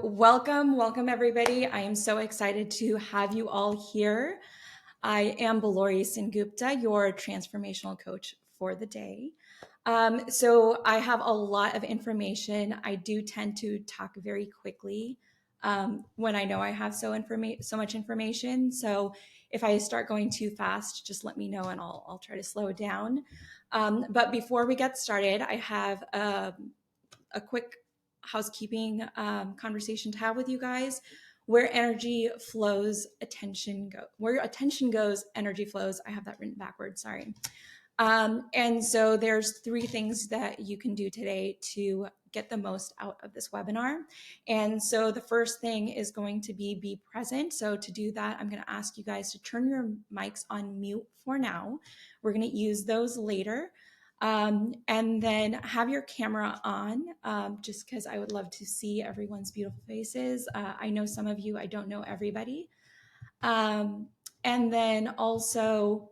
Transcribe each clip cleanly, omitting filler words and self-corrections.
Welcome everybody. I am so excited to have you all here. I am Ballori Sengupta, your transformational coach for the day. So I have a lot of information. I do tend to talk very quickly when I know I have so much information. So if I start going too fast, just let me know and I'll try to slow it down. But before we get started, I have a quick housekeeping conversation to have with you guys. Where energy flows, attention goes. Where attention goes, energy flows. I have that written backwards, sorry. And so there's 3 things that you can do today to get the most out of this webinar. And so the first thing is going to be present. So to do that, I'm going to ask you guys to turn your mics on mute for now. We're going to use those later. And then have your camera on, just because I would love to see everyone's beautiful faces. I know some of you, I don't know everybody. And then also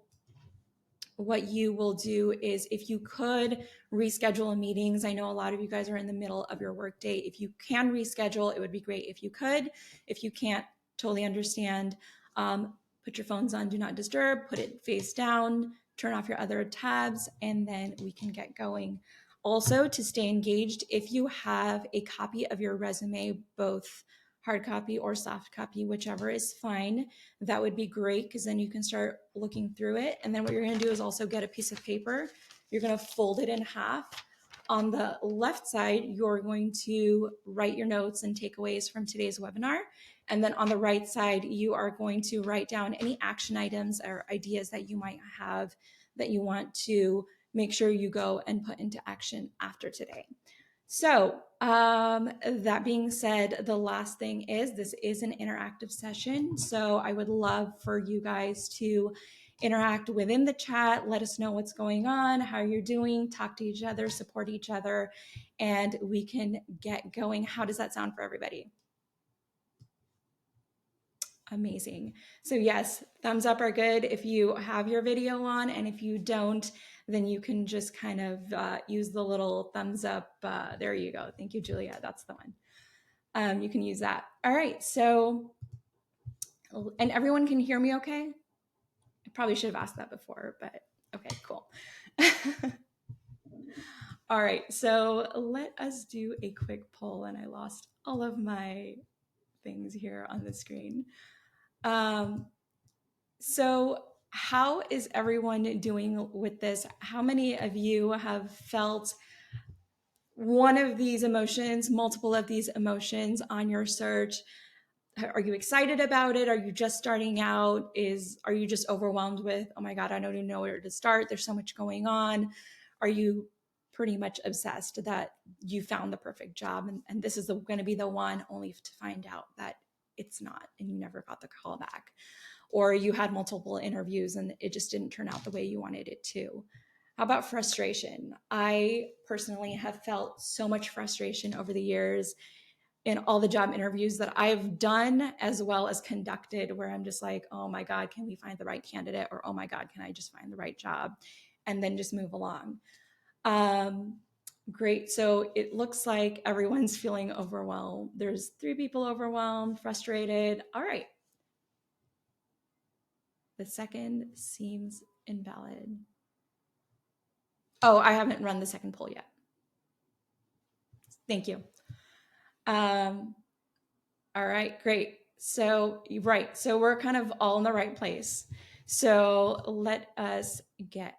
what you will do is if you could reschedule meetings, I know a lot of you guys are in the middle of your workday. If you can reschedule, it would be great if you could. If you can't, totally understand. Put your phones on Do Not Disturb, put it face down, turn off your other tabs, and then we can get going. Also, to stay engaged, if you have a copy of your resume, both hard copy or soft copy, whichever is fine, that would be great because then you can start looking through it. And then what you're going to do is also get a piece of paper. You're going to fold it in half. On the left side, you're going to write your notes and takeaways from today's webinar. And then on the right side, you are going to write down any action items or ideas that you might have that you want to make sure you go and put into action after today. So that being said, the last thing is this is an interactive session. So I would love for you guys to interact within the chat. Let us know what's going on, how you're doing, talk to each other, support each other, and we can get going. How does that sound for everybody? Amazing. So yes, thumbs up are good if you have your video on, and if you don't, then you can just kind of use the little thumbs up. There you go. Thank you, Julia. That's the one. You can use that. All right. So, and everyone can hear me okay? I probably should have asked that before, but okay, cool. All right. So let us do a quick poll, and I lost all of my things here on the screen. So how is everyone doing with this? How many of you have felt one of these emotions, multiple of these emotions on your search? Are you excited about it? Are you just starting out? Are you just overwhelmed with, oh my God, I don't even know where to start. There's so much going on. Are you pretty much obsessed that you found the perfect job and this is going to be the one, only to find out that it's not and you never got the call back? Or you had multiple interviews and it just didn't turn out the way you wanted it to? How about frustration? I personally have felt so much frustration over the years in all the job interviews that I've done as well as conducted, where I'm just like, oh my God, can we find the right candidate? Or, oh my God, can I just find the right job? And then just move along. Great. So it looks like everyone's feeling overwhelmed. There's 3 people overwhelmed, frustrated. All right. The second seems invalid. Oh, I haven't run the second poll yet. Thank you. All right, great. So, right. So we're kind of all in the right place. So let us get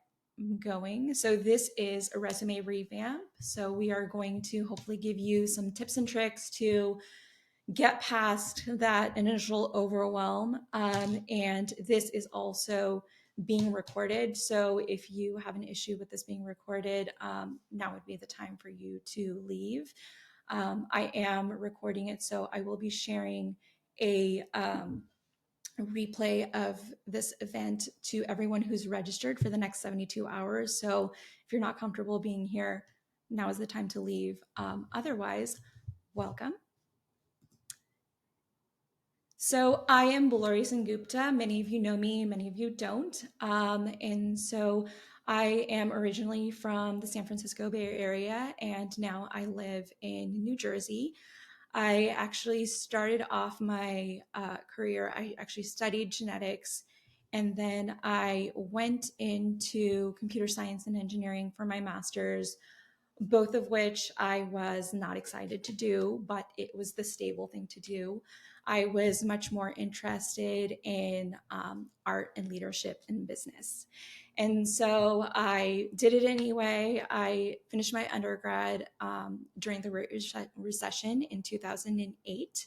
going. So this is a resume revamp. So we are going to hopefully give you some tips and tricks to get past that initial overwhelm. And this is also being recorded. So if you have an issue with this being recorded, now would be the time for you to leave. I am recording it, so I will be sharing a replay of this event to everyone who's registered for the next 72 hours. So if you're not comfortable being here, now is the time to leave. Otherwise, welcome. So I am Ballori Sengupta. Many of you know me, many of you don't. And so I am originally from the San Francisco Bay Area, and now I live in New Jersey. I actually started off my career, I actually studied genetics, and then I went into computer science and engineering for my master's, both of which I was not excited to do, but it was the stable thing to do. I was much more interested in art and leadership and business. And so I did it anyway. I finished my undergrad during the recession in 2008.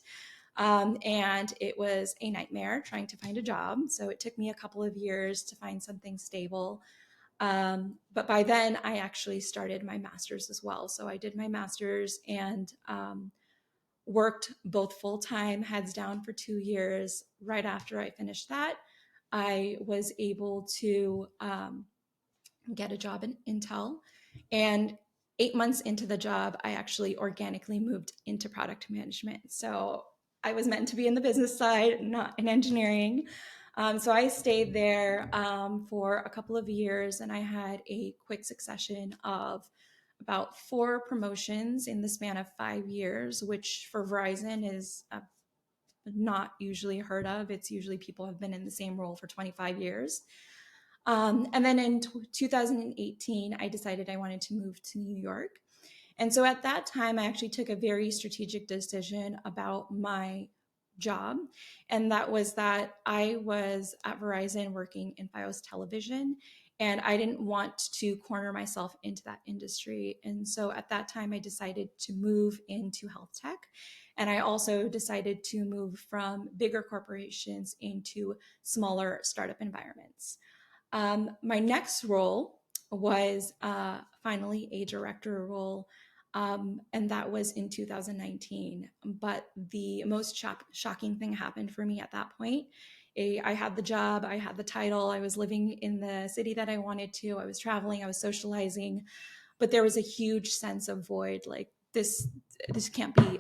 And it was a nightmare trying to find a job. So it took me a couple of years to find something stable. But by then, I actually started my master's as well. So I did my master's and worked both full time, heads down for 2 years. Right after I finished that, I was able to get a job in Intel. And 8 months into the job, I actually organically moved into product management. So I was meant to be in the business side, not in engineering. So I stayed there for a couple of years, and I had a quick succession of about 4 promotions in the span of 5 years, which for Verizon is not usually heard of. It's usually people have been in the same role for 25 years. And then in 2018, I decided I wanted to move to New York. And so at that time, I actually took a very strategic decision about my job. And that was that I was at Verizon working in Fios television, and I didn't want to corner myself into that industry. And so at that time, I decided to move into health tech. And I also decided to move from bigger corporations into smaller startup environments. My next role was finally a director role, and that was in 2019. But the most shocking thing happened for me at that point. I had the job, I had the title, I was living in the city that I wanted to, I was traveling, I was socializing, but there was a huge sense of void. Like this can't be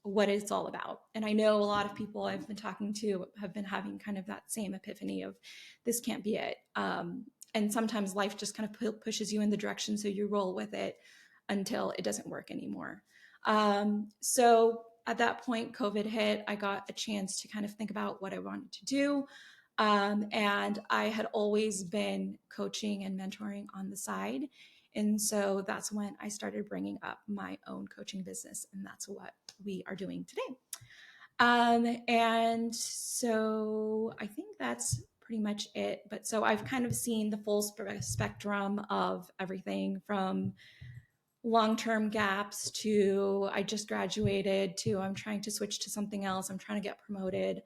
what it's all about. And I know a lot of people I've been talking to have been having kind of that same epiphany of this can't be it. And sometimes life just kind of pushes you in the direction, so you roll with it until it doesn't work anymore. So at that point, COVID hit. I got a chance to kind of think about what I wanted to do. And I had always been coaching and mentoring on the side. And so that's when I started bringing up my own coaching business. And that's what we are doing today. And so I think that's pretty much it. But so I've kind of seen the full spectrum of everything from long-term gaps to I just graduated to I'm trying to switch to something else. I'm trying to get promoted.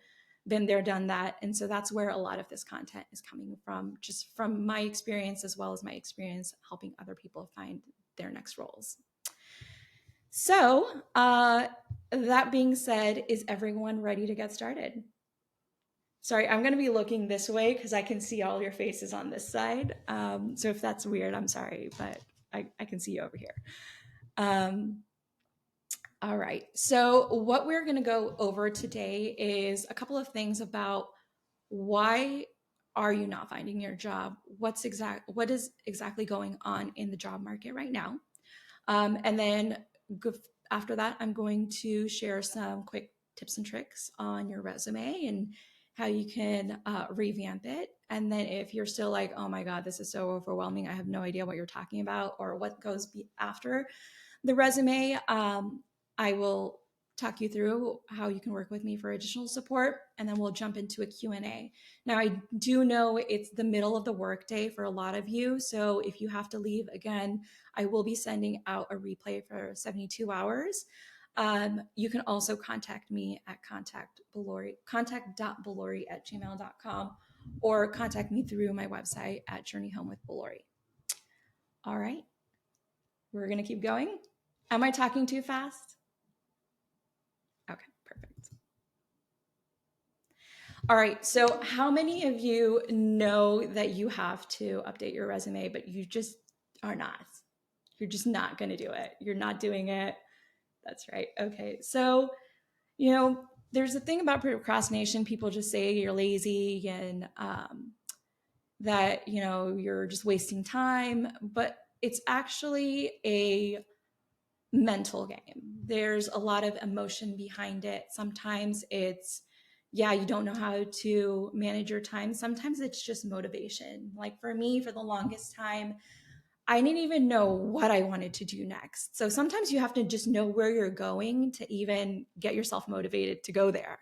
Been there, done that. And so that's where a lot of this content is coming from, just from my experience as well as my experience helping other people find their next roles. So that being said, is everyone ready to get started? Sorry, I'm going to be looking this way because I can see all your faces on this side. So if that's weird, I'm sorry, but I can see you over here. All right. So what we're going to go over today is a couple of things about why are you not finding your job? What is exactly going on in the job market right now? And then after that, I'm going to share some quick tips and tricks on your resume and how you can revamp it. And then if you're still like, oh my God, this is so overwhelming, I have no idea what you're talking about or what goes after the resume, I will talk you through how you can work with me for additional support, and then we'll jump into a Q&A. Now, I do know it's the middle of the workday for a lot of you, so if you have to leave, again, I will be sending out a replay for 72 hours. You can also contact me at contact.ballori@gmail.com or contact me through my website at Journey Home with Ballori. All right, we're going to keep going. Am I talking too fast? Okay, perfect. All right, so how many of you know that you have to update your resume, but you just are not? You're just not going to do it. You're not doing it. That's right. Okay, so, there's a thing about procrastination. People just say you're lazy and that, you're just wasting time, but it's actually a mental game. There's a lot of emotion behind it. Sometimes it's, yeah, you don't know how to manage your time. Sometimes it's just motivation. Like for me, for the longest time, I didn't even know what I wanted to do next. So sometimes you have to just know where you're going to even get yourself motivated to go there.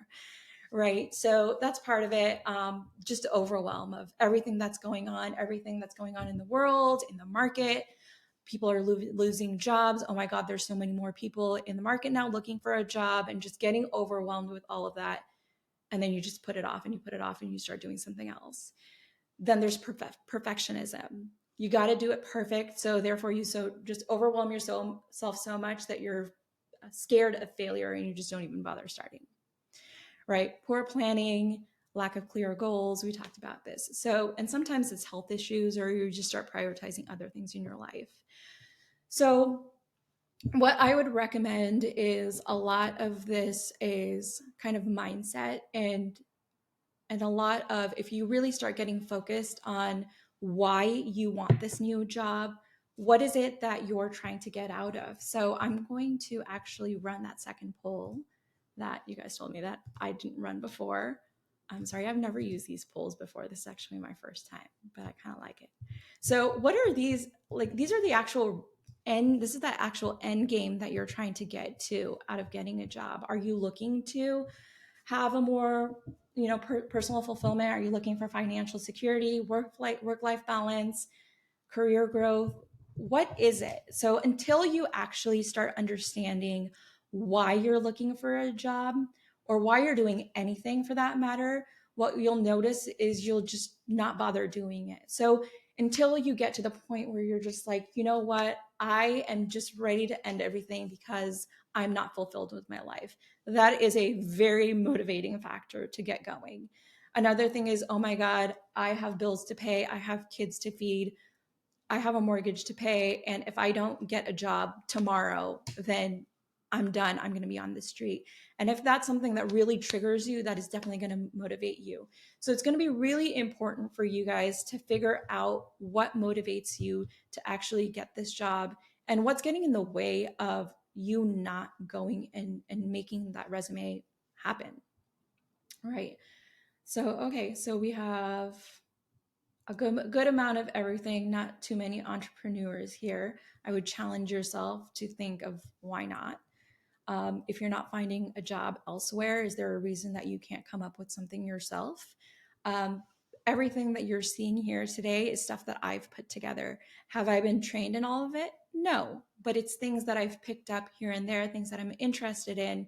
Right. So that's part of it. Just the overwhelm of everything that's going on in the world, in the market. People are losing jobs. Oh my God, there's so many more people in the market now looking for a job, and just getting overwhelmed with all of that. And then you just put it off and you put it off and you start doing something else. Then there's perfectionism. You got to do it perfect. So therefore you just overwhelm yourself so much that you're scared of failure and you just don't even bother starting. Right? Poor planning, lack of clear goals. We talked about this. So, and sometimes it's health issues, or you just start prioritizing other things in your life. So, what I would recommend is a lot of this is kind of mindset, and a lot of, if you really start getting focused on why you want this new job, what is it that you're trying to get out of? So I'm going to actually run that second poll that you guys told me that I didn't run before. I'm sorry, I've never used these polls before. This is actually my first time, but I kind of like it. So what are these? Like, these are the actual end. This is that actual end game that you're trying to get to out of getting a job. Are you looking to have a more, personal fulfillment? Are you looking for financial security, work life balance, career growth? What is it? So until you actually start understanding why you're looking for a job, or why you're doing anything for that matter, what you'll notice is you'll just not bother doing it. So until you get to the point where you're just like, you know what, I am just ready to end everything because I'm not fulfilled with my life. That is a very motivating factor to get going. Another thing is, oh my God, I have bills to pay, I have kids to feed, I have a mortgage to pay. And if I don't get a job tomorrow, then I'm done. I'm going to be on the street. And if that's something that really triggers you, that is definitely going to motivate you. So it's going to be really important for you guys to figure out what motivates you to actually get this job, and what's getting in the way of you not going and making that resume happen. All right. So, okay. So we have a good amount of everything, not too many entrepreneurs here. I would challenge yourself to think of why not. If you're not finding a job elsewhere, is there a reason that you can't come up with something yourself? Um, Everything that you're seeing here today is stuff that I've put together. Have I been trained in all of it? No, but it's things that I've picked up here and there, things that I'm interested in.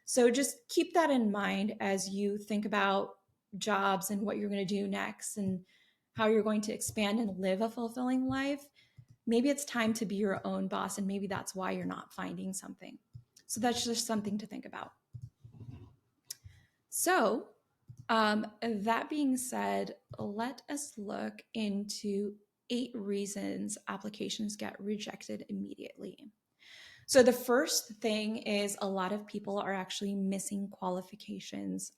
So just keep that in mind as you think about jobs and what you're going to do next, and how you're going to expand and live a fulfilling life. Maybe it's time to be your own boss, and maybe that's why you're not finding something. So that's just something to think about. So, that being said, let us look into 8 reasons applications get rejected immediately. So the first thing is, a lot of people are actually missing qualifications.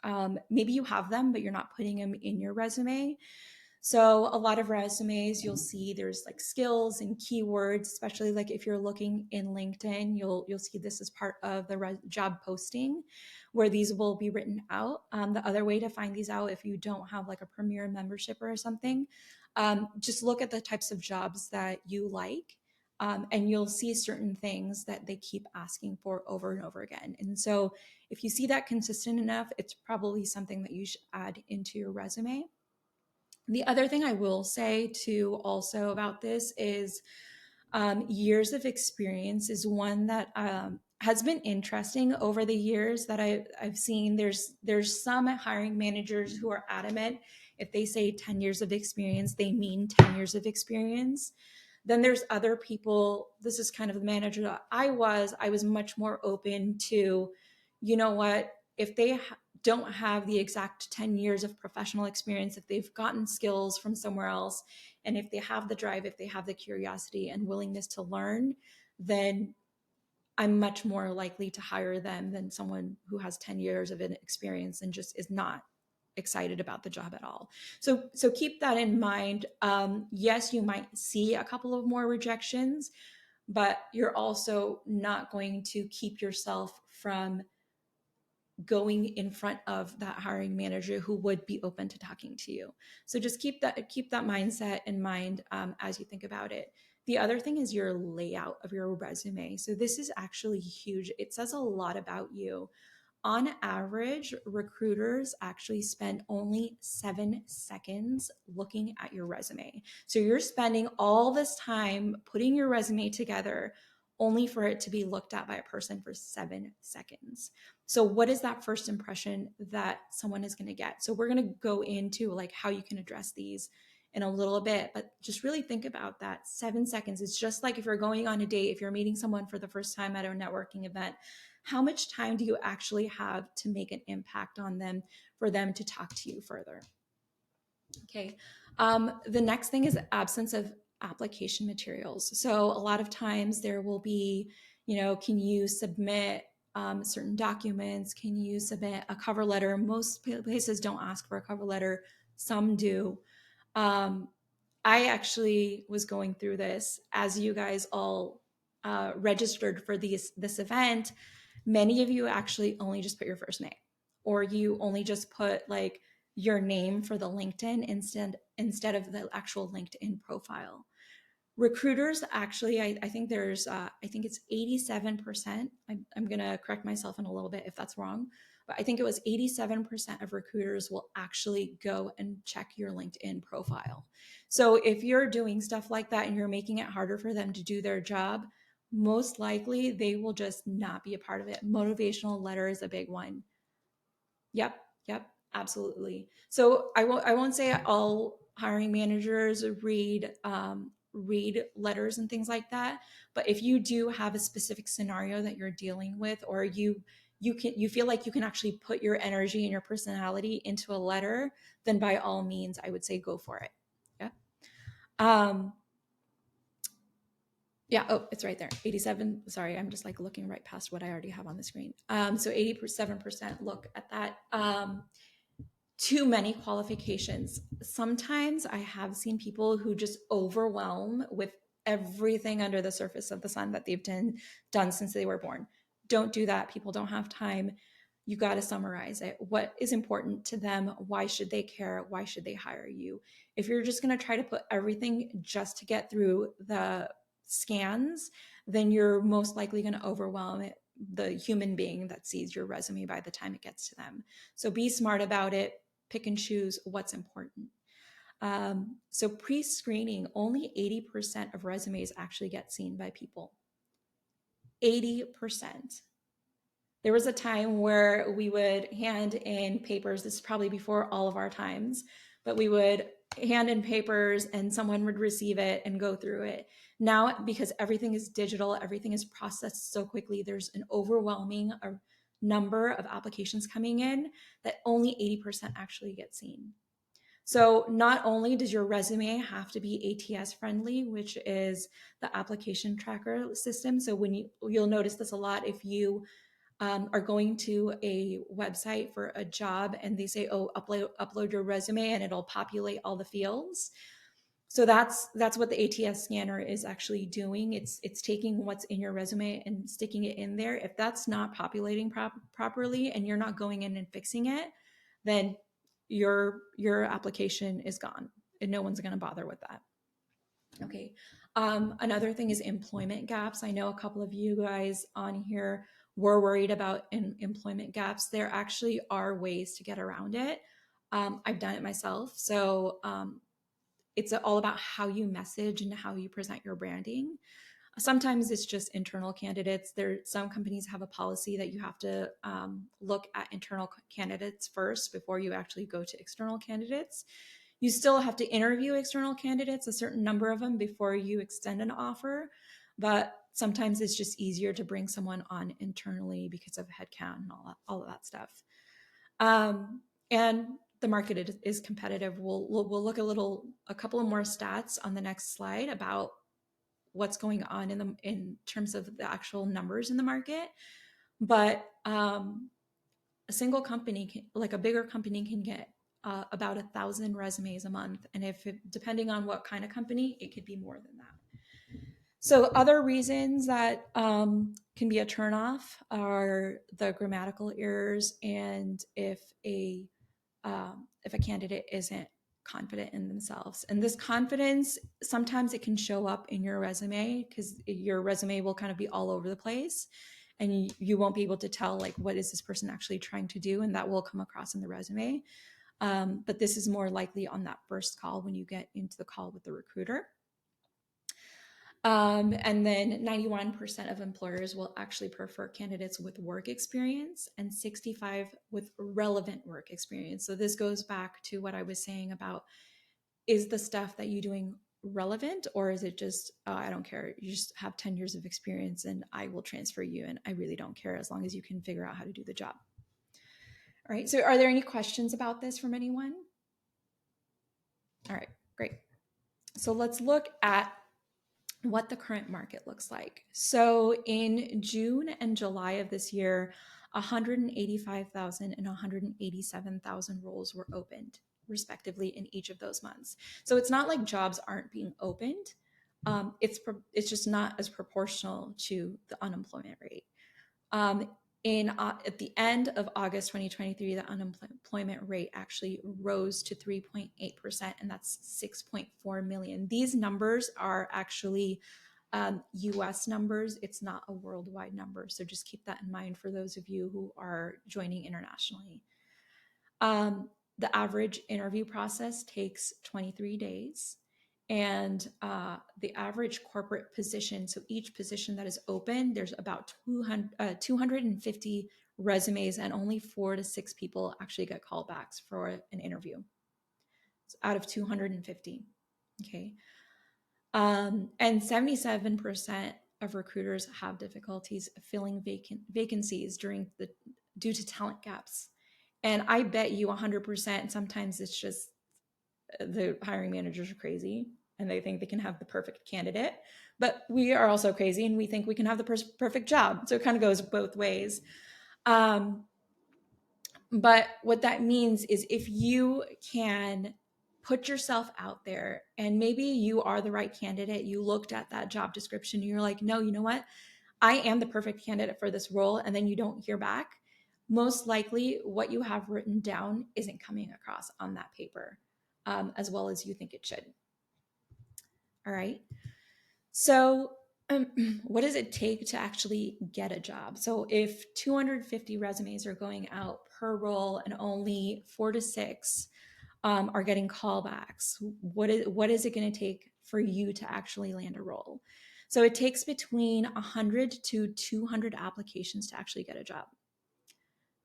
Maybe you have them, but you're not putting them in your resume. So a lot of resumes, you'll see there's like skills and keywords, especially like if you're looking in LinkedIn, you'll see this as part of the job posting, where these will be written out. The other way to find these out, if you don't have like a Premier membership or something, just look at the types of jobs that you like. And you'll see certain things that they keep asking for over and over again. And so if you see that consistent enough, it's probably something that you should add into your resume. The other thing I will say too also about this is, years of experience is one that has been interesting over the years that I've seen. There's some hiring managers who are adamant, if they say 10 years of experience, they mean 10 years of experience. Then there's other people, this is kind of the manager that I was much more open to, you know what, if they don't have the exact 10 years of professional experience, if they've gotten skills from somewhere else, and if they have the drive, if they have the curiosity and willingness to learn, then I'm much more likely to hire them than someone who has 10 years of experience and just is not excited about the job at all. So keep that in mind. Yes, you might see a couple of more rejections, but you're also not going to keep yourself from going in front of that hiring manager who would be open to talking to you. So just keep that mindset in mind as you think about it. The other thing is your layout of your resume. So this is actually huge. It says a lot about you. On average, recruiters actually spend only 7 seconds looking at your resume. So you're spending all this time putting your resume together only for it to be looked at by a person for 7 seconds. So what is that first impression that someone is going to get? So we're going to go into like how you can address these in a little bit, but just really think about that. 7 seconds. It's just like if you're going on a date, if you're meeting someone for the first time at a networking event, how much time do you actually have to make an impact on them for them to talk to you further? Okay. The next thing is absence of application materials. So a lot of times there will be, can you submit certain documents? Can you submit a cover letter? Most places don't ask for a cover letter. Some do. Um, I actually was going through this as you guys all registered for this event. Many of you actually only just put your first name, or you only just put like your name for the LinkedIn instead of the actual LinkedIn profile. Recruiters actually, I think I think it's 87%. I'm going to correct myself in a little bit if that's wrong, but I think it was 87% of recruiters will actually go and check your LinkedIn profile. So if you're doing stuff like that and you're making it harder for them to do their job, most likely they will just not be a part of it. Motivational letter is a big one. Yep, yep, absolutely. So I won't say all hiring managers read letters and things like that, but if you do have a specific scenario that you're dealing with, or you feel like you can actually put your energy and your personality into a letter, then by all means, I would say go for it. Yeah. Um, yeah. Oh, it's right there. 87. Sorry, I'm just like looking right past what I already have on the screen. So 87% look at that. Too many qualifications. Sometimes I have seen people who just overwhelm with everything under the surface of the sun that they've done since they were born. Don't do that. People don't have time. You got to summarize it. What is important to them? Why should they care? Why should they hire you? If you're just going to try to put everything just to get through the scans, then you're most likely going to overwhelm it, the human being that sees your resume by the time it gets to them. So be smart about it, pick and choose what's important. So pre-screening, only 80% of resumes actually get seen by people. 80%. There was a time where we would hand in papers. This is probably before all of our times, but we would hand in papers and someone would receive it and go through it. Now, because everything is digital, everything is processed so quickly, there's an overwhelming number of applications coming in that only 80% actually get seen. So not only does your resume have to be ATS friendly, which is the application tracker system. So you'll notice this a lot if you are going to a website for a job and they say, oh, upload your resume and it'll populate all the fields. So that's what the ATS scanner is actually doing. It's taking what's in your resume and sticking it in there. If that's not populating properly and you're not going in and fixing it, then your application is gone and no one's going to bother with that. Okay. Another thing is employment gaps. I know a couple of you guys on here were worried about employment gaps. There actually are ways to get around it. I've done it myself. So it's all about how you message and how you present your branding. Sometimes it's just internal candidates. Some companies have a policy that you have to look at internal candidates first before you actually go to external candidates. You still have to interview external candidates, a certain number of them, before you extend an offer. But sometimes it's just easier to bring someone on internally because of headcount and all of that stuff. And the market is competitive. We'll look a couple of more stats on the next slide about what's going on in terms of the actual numbers in the market. But a single company, like a bigger company, can get about 1,000 resumes a month, and depending on what kind of company, it could be more than that. So other reasons that can be a turnoff are the grammatical errors, and if a candidate isn't confident in themselves. And this confidence, sometimes it can show up in your resume, because your resume will kind of be all over the place, and you won't be able to tell, like, what is this person actually trying to do, and that will come across in the resume. But this is more likely on that first call when you get into the call with the recruiter. And then 91% of employers will actually prefer candidates with work experience, and 65 with relevant work experience. So this goes back to what I was saying about, is the stuff that you're doing relevant, or is it just, I don't care, you just have 10 years of experience and I will transfer you and I really don't care, as long as you can figure out how to do the job. All right, so are there any questions about this from anyone? All right, great. So let's look at what the current market looks like. So in June and July of this year, 185,000 and 187,000 roles were opened, respectively, in each of those months. So it's not like jobs aren't being opened. It's just not as proportional to the unemployment rate. At the end of August 2023, the unemployment rate actually rose to 3.8%, and that's 6.4 million. These numbers are actually US numbers. It's not a worldwide number. So just keep that in mind for those of you who are joining internationally. The average interview process takes 23 days. And the average corporate position, so each position that is open, there's about 250 resumes, and only 4 to 6 people actually get callbacks for an interview. So out of 250, okay. And 77% of recruiters have difficulties filling vacancies due to talent gaps. And I bet you 100%, sometimes it's just the hiring managers are crazy and they think they can have the perfect candidate, but we are also crazy and we think we can have the perfect job. So it kind of goes both ways. But what that means is, if you can put yourself out there, and maybe you are the right candidate, you looked at that job description and you're like, no, you know what? I am the perfect candidate for this role. And then you don't hear back. Most likely what you have written down isn't coming across on that paper as well as you think it should. All right. So what does it take to actually get a job? So if 250 resumes are going out per role and only 4 to 6 are getting callbacks, what is it going to take for you to actually land a role? So it takes between 100 to 200 applications to actually get a job.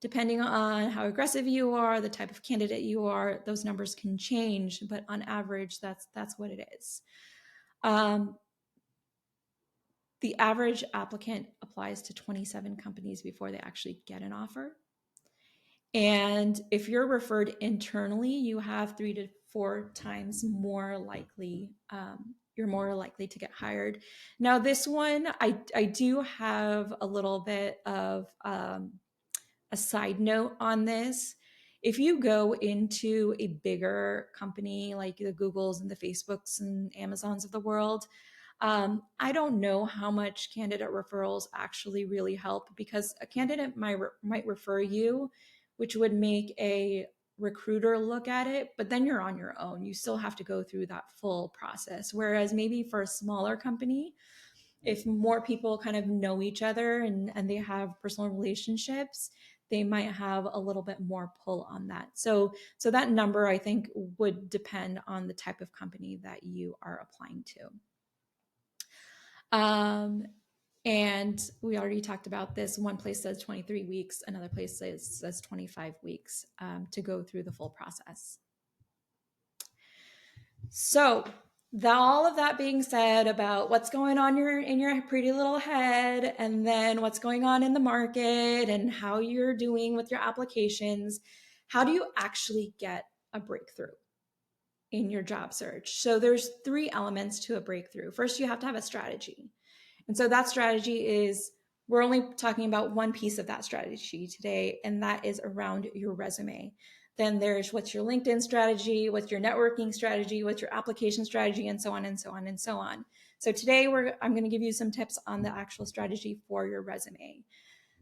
Depending on how aggressive you are, the type of candidate you are, those numbers can change, but on average, that's what it is. The average applicant applies to 27 companies before they actually get an offer. And if you're referred internally, you have 3 to 4 times more likely, you're more likely to get hired. Now, this one, I do have a little bit of a side note on this. If you go into a bigger company like the Googles and the Facebooks and Amazons of the world, I don't know how much candidate referrals actually really help, because a candidate might refer you, which would make a recruiter look at it, but then you're on your own. You still have to go through that full process. Whereas maybe for a smaller company, if more people kind of know each other and they have personal relationships, they might have a little bit more pull on that. So that number, I think, would depend on the type of company that you are applying to. And we already talked about this. One place says 23 weeks, another place says 25 weeks to go through the full process. So all of that being said about what's going on in your pretty little head, and then what's going on in the market and how you're doing with your applications, how do you actually get a breakthrough in your job search? So there's 3 elements to a breakthrough. First, you have to have a strategy. And so that strategy is, we're only talking about one piece of that strategy today, and that is around your resume. Then there's what's your LinkedIn strategy, what's your networking strategy, what's your application strategy, and so on and so on and so on. So today I'm going to give you some tips on the actual strategy for your resume.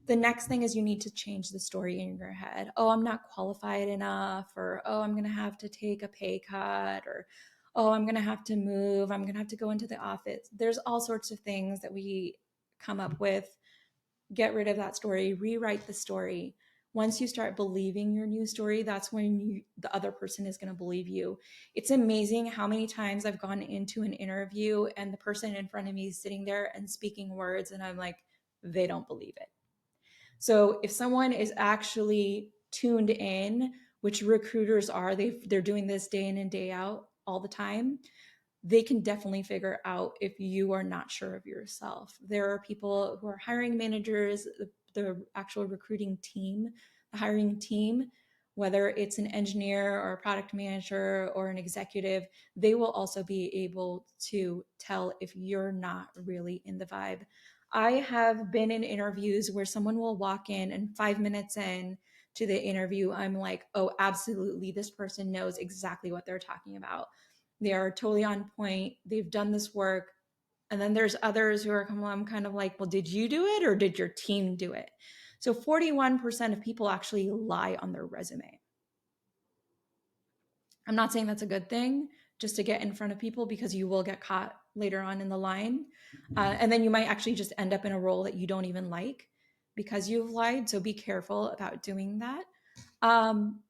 The next thing is you need to change the story in your head. Oh, I'm not qualified enough, or oh, I'm going to have to take a pay cut, or oh, I'm going to have to move. I'm going to have to go into the office. There's all sorts of things that we come up with. Get rid of that story, rewrite the story. Once you start believing your new story, that's when the other person is going to believe you. It's amazing how many times I've gone into an interview and the person in front of me is sitting there and speaking words, and I'm like, they don't believe it. So if someone is actually tuned in, which recruiters are, they're doing this day in and day out all the time, they can definitely figure out if you are not sure of yourself. There are people who are hiring managers, the actual recruiting team, the hiring team, whether it's an engineer or a product manager or an executive, they will also be able to tell if you're not really in the vibe. I have been in interviews where someone will walk in and 5 minutes in to the interview, I'm like, oh, absolutely, this person knows exactly what they're talking about. They are totally on point. They've done this work. And then there's others who are I'm kind of like, well, did you do it or did your team do it? So 41% of people actually lie on their resume. I'm not saying that's a good thing, just to get in front of people, because you will get caught later on in the line. And then you might actually just end up in a role that you don't even like because you've lied. So be careful about doing that. Um,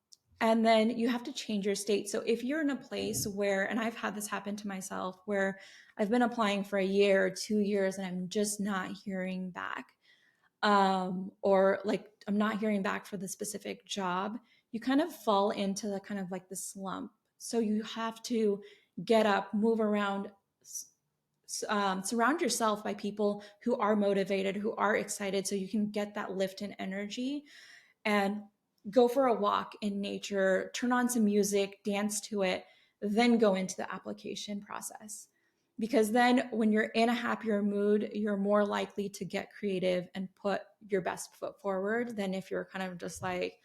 and then you have to change your state. So if you're in a place where, and I've had this happen to myself, where I've been applying for a year or 2 years and I'm just not hearing back, or like I'm not hearing back for the specific job, you kind of fall into the kind of like the slump. So you have to get up, move around, surround yourself by people who are motivated, who are excited, so you can get that lift in energy, and go for a walk in nature, turn on some music, dance to it, then go into the application process. Because then when you're in a happier mood, you're more likely to get creative and put your best foot forward than if you're kind of just like,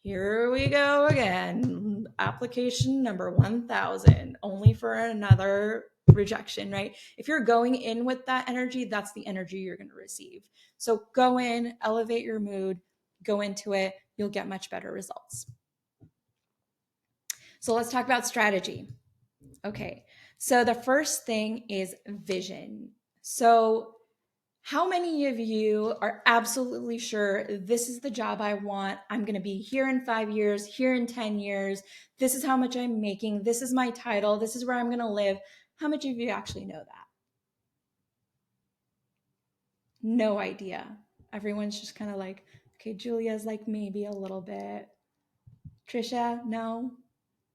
here we go again, application number 1000, only for another rejection, right? If you're going in with that energy, that's the energy you're going to receive. So go in, elevate your mood, go into it, you'll get much better results. So let's talk about strategy. Okay, so the first thing is vision. So how many of you are absolutely sure this is the job I want? I'm going to be here in 5 years, here in 10 years. This is how much I'm making. This is my title. This is where I'm going to live. How much of you actually know that? No idea. Everyone's just kind of like, okay, Julia's like maybe a little bit. Trisha, no.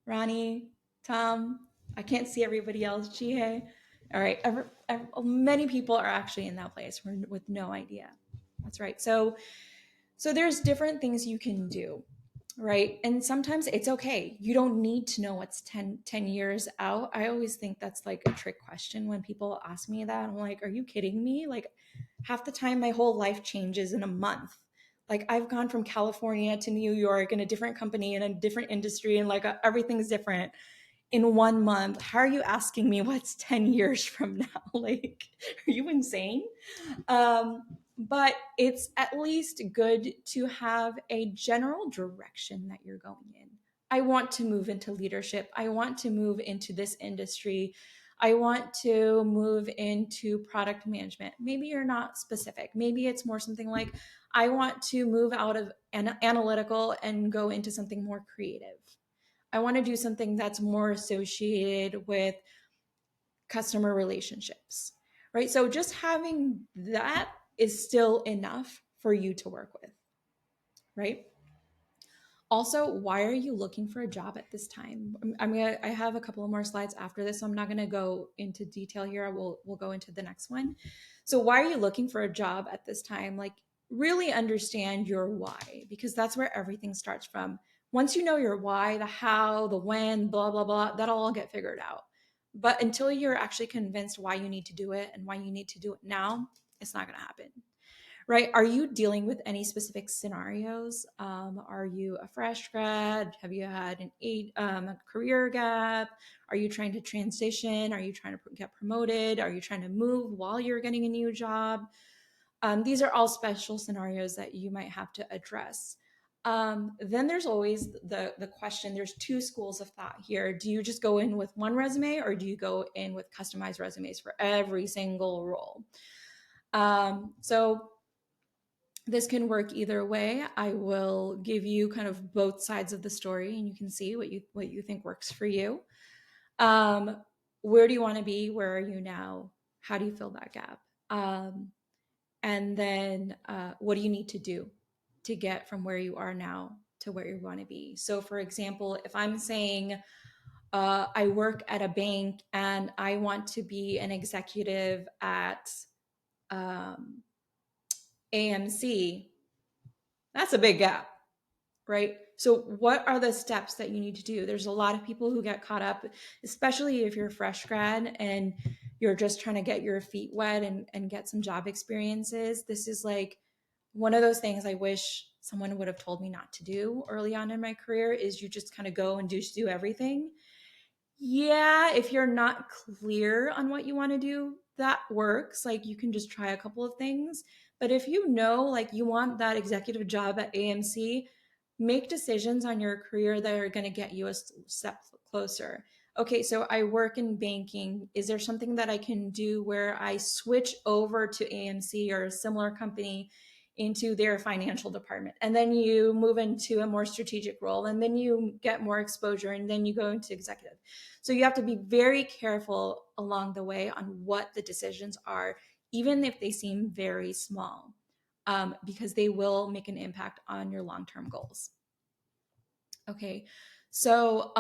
Ronnie, Tom, I can't see everybody else. Chihei. All right. Many people are actually in that place with no idea. That's right. So there's different things you can do, right? And sometimes it's okay. You don't need to know what's 10 years out. I always think that's like a trick question when people ask me that. I'm like, are you kidding me? Like half the time my whole life changes in a month. Like I've gone from California to New York in a different company in a different industry, and like everything's different in 1 month. How are you asking me what's 10 years from now? Like, are you insane? But it's at least good to have a general direction that you're going in. I want to move into leadership. I want to move into this industry. I want to move into product management. Maybe you're not specific. Maybe it's more something like, I want to move out of analytical and go into something more creative. I want to do something that's more associated with customer relationships, right? So just having that is still enough for you to work with, right? Also, why are you looking for a job at this time? I have a couple of more slides after this, so I'm not gonna go into detail here. We'll go into the next one. So why are you looking for a job at this time? Like really understand your why, because that's where everything starts from. Once you know your why, the how, the when, blah, blah, blah, that'll all get figured out. But until you're actually convinced why you need to do it and why you need to do it now, it's not gonna happen. right? Are you dealing with any specific scenarios? Are you a fresh grad? Have you had a career gap? Are you trying to transition? Are you trying to get promoted? Are you trying to move while you're getting a new job? These are all special scenarios that you might have to address. Then there's always the question. There's two schools of thought here. Do you just go in with one resume, or do you go in with customized resumes for every single role? So this can work either way. I will give you kind of both sides of the story, and you can see what you think works for you. Um, where do you want to be? Where are you now? How do you fill that gap? And then what do you need to do to get from where you are now to where you want to be? So, for example, if I'm saying I work at a bank and I want to be an executive at um, AMC, that's a big gap, right? So, what are the steps that you need to do? There's a lot of people who get caught up, especially if you're a fresh grad and you're just trying to get your feet wet and get some job experiences. This is like one of those things I wish someone would have told me not to do early on in my career is you just kind of go and do everything. Yeah, if you're not clear on what you want to do, that works. Like you can just try a couple of things. But if you know, like you want that executive job at AMC, make decisions on your career that are going to get you a step closer. Okay, so I work in banking. Is there something that I can do where I switch over to AMC or a similar company into their financial department? And then you move into a more strategic role, and then you get more exposure, and then you go into executive. So you have to be very careful along the way on what the decisions are, even if they seem very small, because they will make an impact on your long-term goals. Okay, so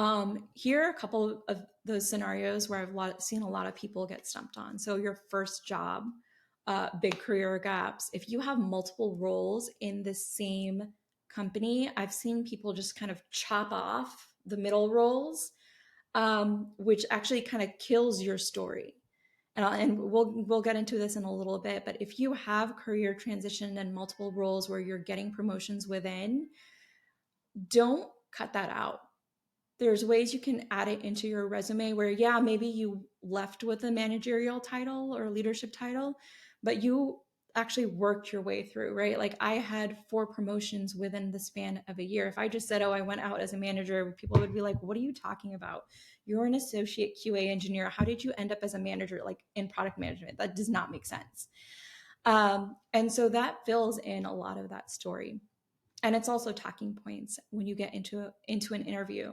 here are a couple of those scenarios where seen a lot of people get stumped on. So your first job, big career gaps. If you have multiple roles in the same company, I've seen people just kind of chop off the middle roles, which actually kind of kills your story. And we'll get into this in a little bit. But if you have career transition and multiple roles where you're getting promotions within, don't cut that out. There's ways you can add it into your resume where, yeah, maybe you left with a managerial title or leadership title, but you actually worked your way through, right? Like I had 4 promotions within the span of a year. If I just said, oh, I went out as a manager, people would be like, what are you talking about? You're an associate QA engineer. How did you end up as a manager, like in product management? That does not make sense. And so that fills in a lot of that story. And it's also talking points when you get into an interview.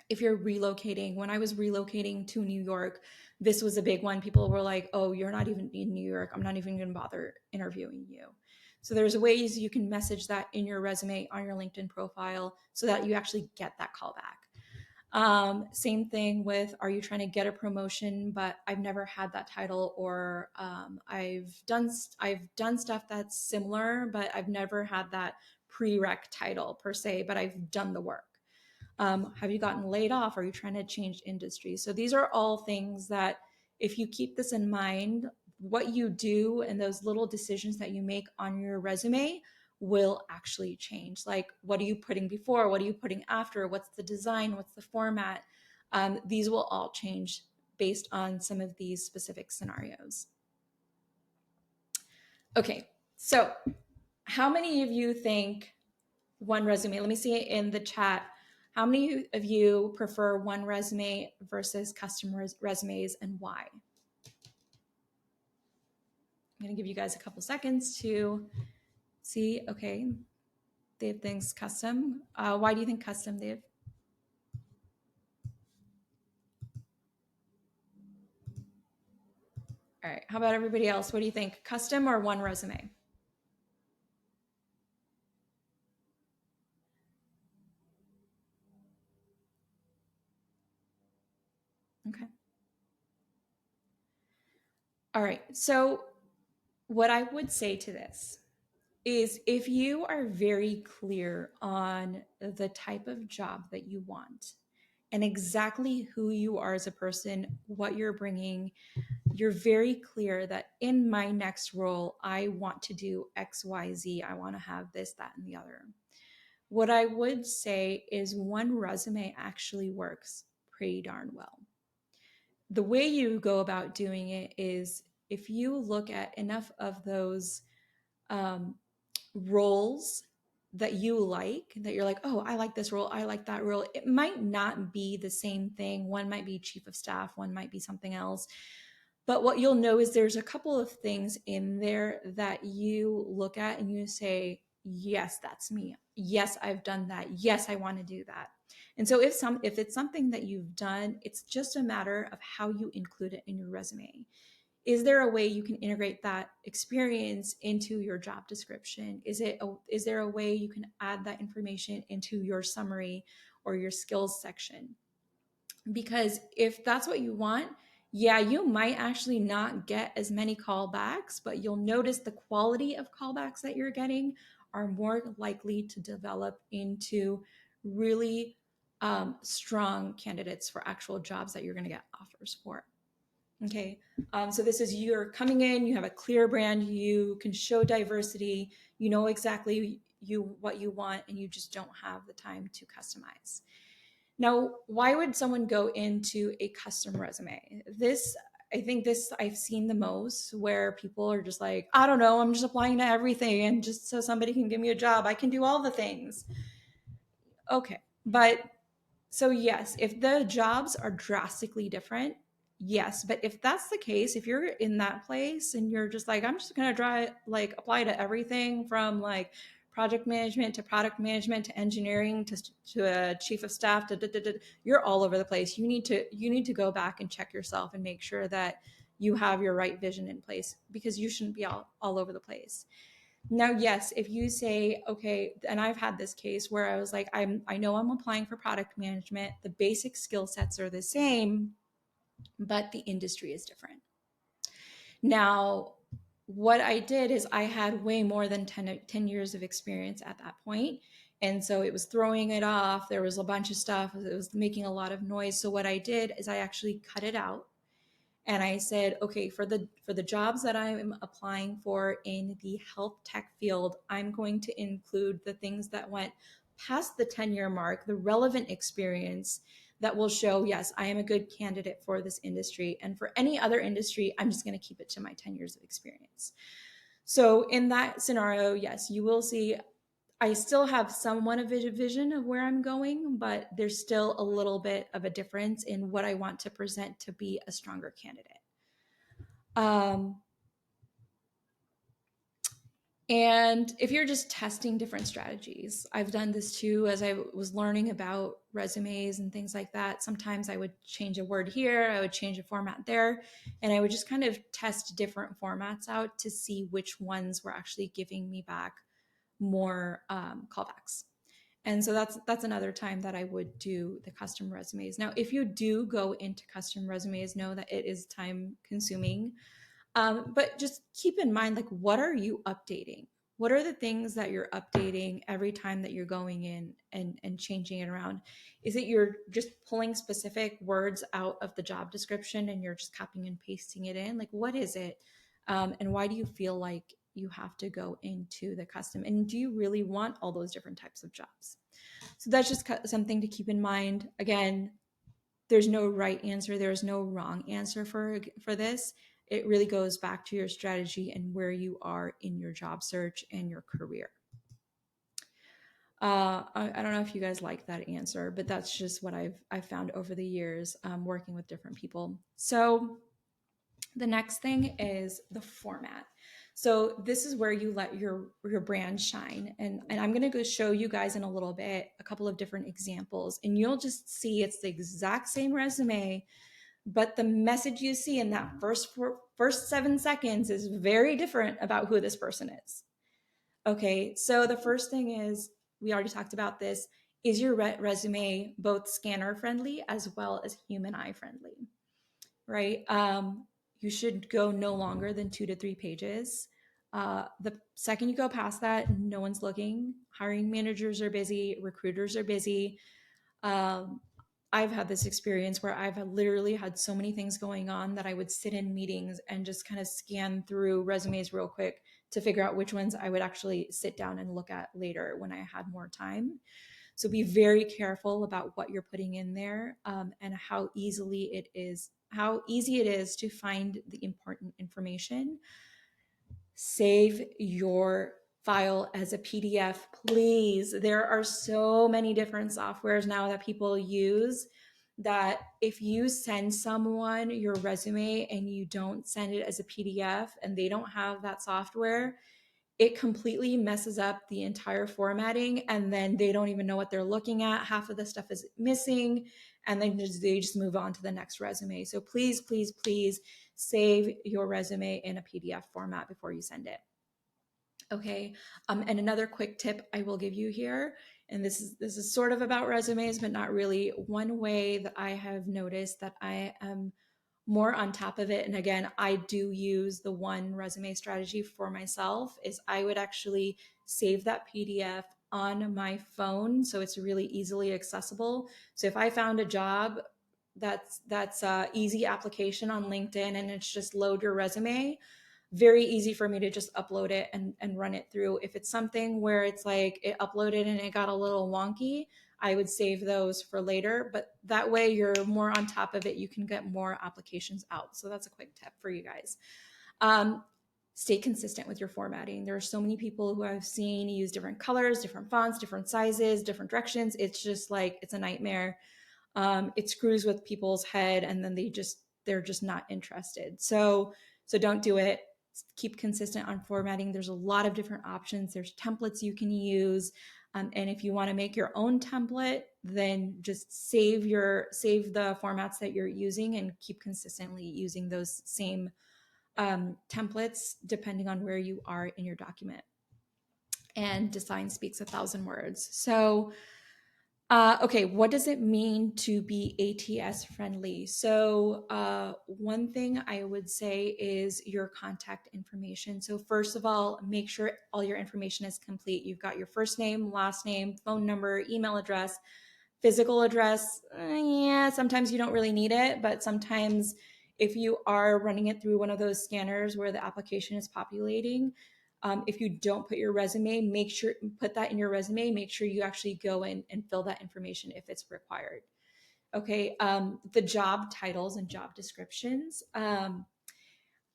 If you're relocating, when I was relocating to New York, this was a big one. People were like, oh, you're not even in New York. I'm not even going to bother interviewing you. So there's ways you can message that in your resume, on your LinkedIn profile, so that you actually get that call back. Same thing with, are you trying to get a promotion, but I've never had that title, or I've done stuff that's similar, but I've never had that prereq title per se, but I've done the work. Have you gotten laid off? Are you trying to change industry? So these are all things that if you keep this in mind, what you do and those little decisions that you make on your resume will actually change. Like, what are you putting before? What are you putting after? What's the design? What's the format? These will all change based on some of these specific scenarios. Okay, so how many of you think one resume? Let me see it in the chat. How many of you prefer one resume versus custom resumes, and why? I'm going to give you guys a couple seconds to see. Okay, Dave thinks custom. Why do you think custom, Dave? All right, how about everybody else? What do you think, custom or one resume? Okay. All right, so what I would say to this is if you are very clear on the type of job that you want, and exactly who you are as a person, what you're bringing, you're very clear that in my next role, I want to do X, Y, Z. I want to have this, that, and the other. What I would say is one resume actually works pretty darn well. The way you go about doing it is if you look at enough of those um, roles that you like, that you're like, oh, I like this role, I like that role. It might not be the same thing. One might be chief of staff, one might be something else. But what you'll know is there's a couple of things in there that you look at and you say, yes, that's me. Yes, I've done that. Yes, I want to do that. And so if it's something that you've done, it's just a matter of how you include it in your resume. Is there a way you can integrate that experience into your job description? Is there a way you can add that information into your summary or your skills section? Because if that's what you want, yeah, you might actually not get as many callbacks, but you'll notice the quality of callbacks that you're getting are more likely to develop into really strong candidates for actual jobs that you're going to get offers for. Okay, so this is you're coming in, you have a clear brand, you can show diversity, you know exactly what you want, and you just don't have the time to customize. Now, why would someone go into a custom resume? I think this I've seen the most where people are just like, I don't know, I'm just applying to everything and just so somebody can give me a job, I can do all the things. Okay, but so yes, if the jobs are drastically different, yes. But if that's the case, if you're in that place and you're just like, I'm just gonna apply to everything from like project management to product management to engineering to a chief of staff you're all over the place. You need to go back and check yourself and make sure that you have your right vision in place because you shouldn't be all over the place. Now, yes, if you say, okay, and I've had this case where I was like, I know I'm applying for product management. The basic skill sets are the same, but the industry is different. Now, what I did is I had way more than 10 years of experience at that point. And so it was throwing it off. There was a bunch of stuff. It was making a lot of noise. So what I did is I actually cut it out and I said, okay, for the jobs that I'm applying for in the health tech field, I'm going to include the things that went past the 10-year mark, the relevant experience that will show, yes, I am a good candidate for this industry. And for any other industry, I'm just going to keep it to my 10 years of experience. So in that scenario, yes, you will see I still have somewhat of a vision of where I'm going, but there's still a little bit of a difference in what I want to present to be a stronger candidate. Um, and if you're just testing different strategies, I've done this too as I was learning about resumes and things like that. Sometimes I would change a word here, I would change a format there, and I would just kind of test different formats out to see which ones were actually giving me back more callbacks. And so that's another time that I would do the custom resumes. Now, if you do go into custom resumes, know that it is time consuming. But just keep in mind, like, what are you updating? What are the things that you're updating every time that you're going in and changing it around? Is it you're just pulling specific words out of the job description and you're just copying and pasting it in? Like, what is it? And why do you feel like you have to go into the custom? And do you really want all those different types of jobs? So that's just something to keep in mind. Again, there's no right answer. There's no wrong answer for this. It really goes back to your strategy and where you are in your job search and your career. I don't know if you guys like that answer, but that's just what I've found over the years working with different people. So the next thing is the format. So this is where you let your brand shine. And I'm going to go show you guys in a little bit a couple of different examples, and you'll just see it's the exact same resume, but the message you see in that first 7 seconds is very different about who this person is. Okay, so the first thing is, we already talked about this, is your resume both scanner friendly as well as human eye friendly, right? You should go no longer than 2 to 3 pages. The second you go past that, no one's looking. Hiring managers are busy, recruiters are busy. I've had this experience where I've literally had so many things going on that I would sit in meetings and just kind of scan through resumes real quick to figure out which ones I would actually sit down and look at later when I had more time. So be very careful about what you're putting in there, and how easy it is to find the important information. Save your file as a PDF, please. There are so many different softwares now that people use that if you send someone your resume and you don't send it as a PDF and they don't have that software, it completely messes up the entire formatting, and then they don't even know what they're looking at. Half of the stuff is missing, and then they just move on to the next resume. So please, please, please save your resume in a PDF format before you send it. Okay. And another quick tip I will give you here, and this is sort of about resumes, but not really. One way that I have noticed that I am more on top of it, and again, I do use the one resume strategy for myself, is I would actually save that PDF on my phone so it's really easily accessible. So if I found a job that's easy application on LinkedIn and it's just load your resume, very easy for me to just upload it and run it through. If it's something where it's like it uploaded and it got a little wonky, I would save those for later, but that way you're more on top of it. You can get more applications out. So that's a quick tip for you guys. Um, Stay consistent with your formatting. There are so many people who I've seen use different colors, different fonts, different sizes, different directions. It's just like, it's a nightmare. It screws with people's head, and then they're just not interested. So don't do it. Keep consistent on formatting. There's a lot of different options. There's templates you can use. And if you want to make your own template, then just save the formats that you're using and keep consistently using those same templates depending on where you are in your document. And design speaks 1,000 words. So okay, what does it mean to be ATS friendly? So one thing I would say is your contact information. So first of all, make sure all your information is complete. You've got your first name, last name, phone number, email address, physical address. Yeah, sometimes you don't really need it, but sometimes if you are running it through one of those scanners where the application is populating, if you don't put your resume, put that in your resume. Make sure you actually go in and fill that information if it's required. Okay, the job titles and job descriptions. A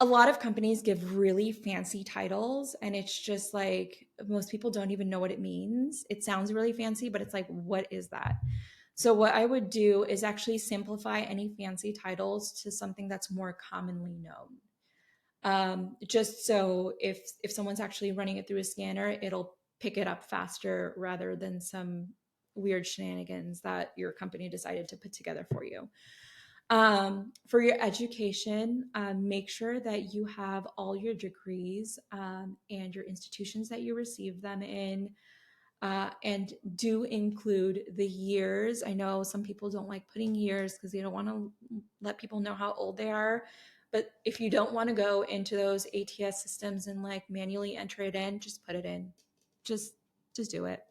lot of companies give really fancy titles, and it's just like most people don't even know what it means. It sounds really fancy, but it's like, what is that? So what I would do is actually simplify any fancy titles to something that's more commonly known. Just so if someone's actually running it through a scanner, it'll pick it up faster rather than some weird shenanigans that your company decided to put together for you. For your education, make sure that you have all your degrees and your institutions that you receive them in. And do include the years. I know some people don't like putting years because they don't want to let people know how old they are. But if you don't want to go into those ATS systems and like manually enter it in, just put it in. Just just do it.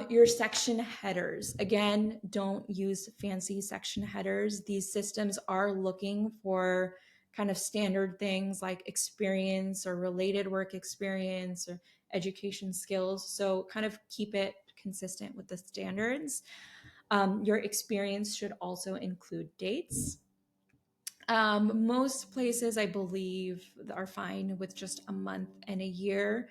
Your section headers. Again, don't use fancy section headers. These systems are looking for kind of standard things like experience or related work experience or education skills. So kind of keep it consistent with the standards. Your experience should also include dates. Most places, I believe, are fine with just a month and a year.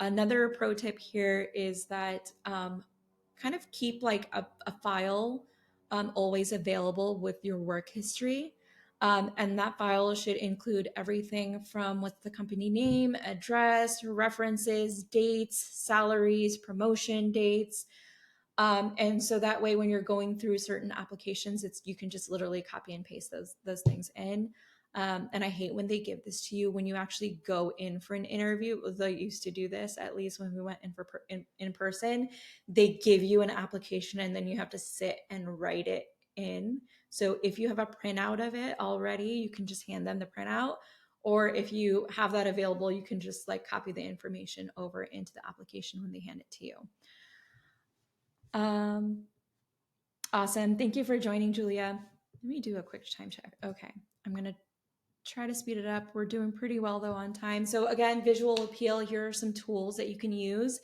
Another pro tip here is that kind of keep like a file always available with your work history. And that file should include everything from what's the company name, address, references, dates, salaries, promotion dates, and so that way, when you're going through certain applications, you can just literally copy and paste those things in. And I hate when they give this to you when you actually go in for an interview. They used to do this, at least when we went in for in person. They give you an application and then you have to sit and write it in. So if you have a printout of it already, you can just hand them the printout. Or if you have that available, you can just like copy the information over into the application when they hand it to you. Um, Awesome. Thank you for joining, Julia. Let me do a quick time check. Okay. I'm going to try to speed it up. We're doing pretty well though on time. So again, visual appeal, here are some tools that you can use.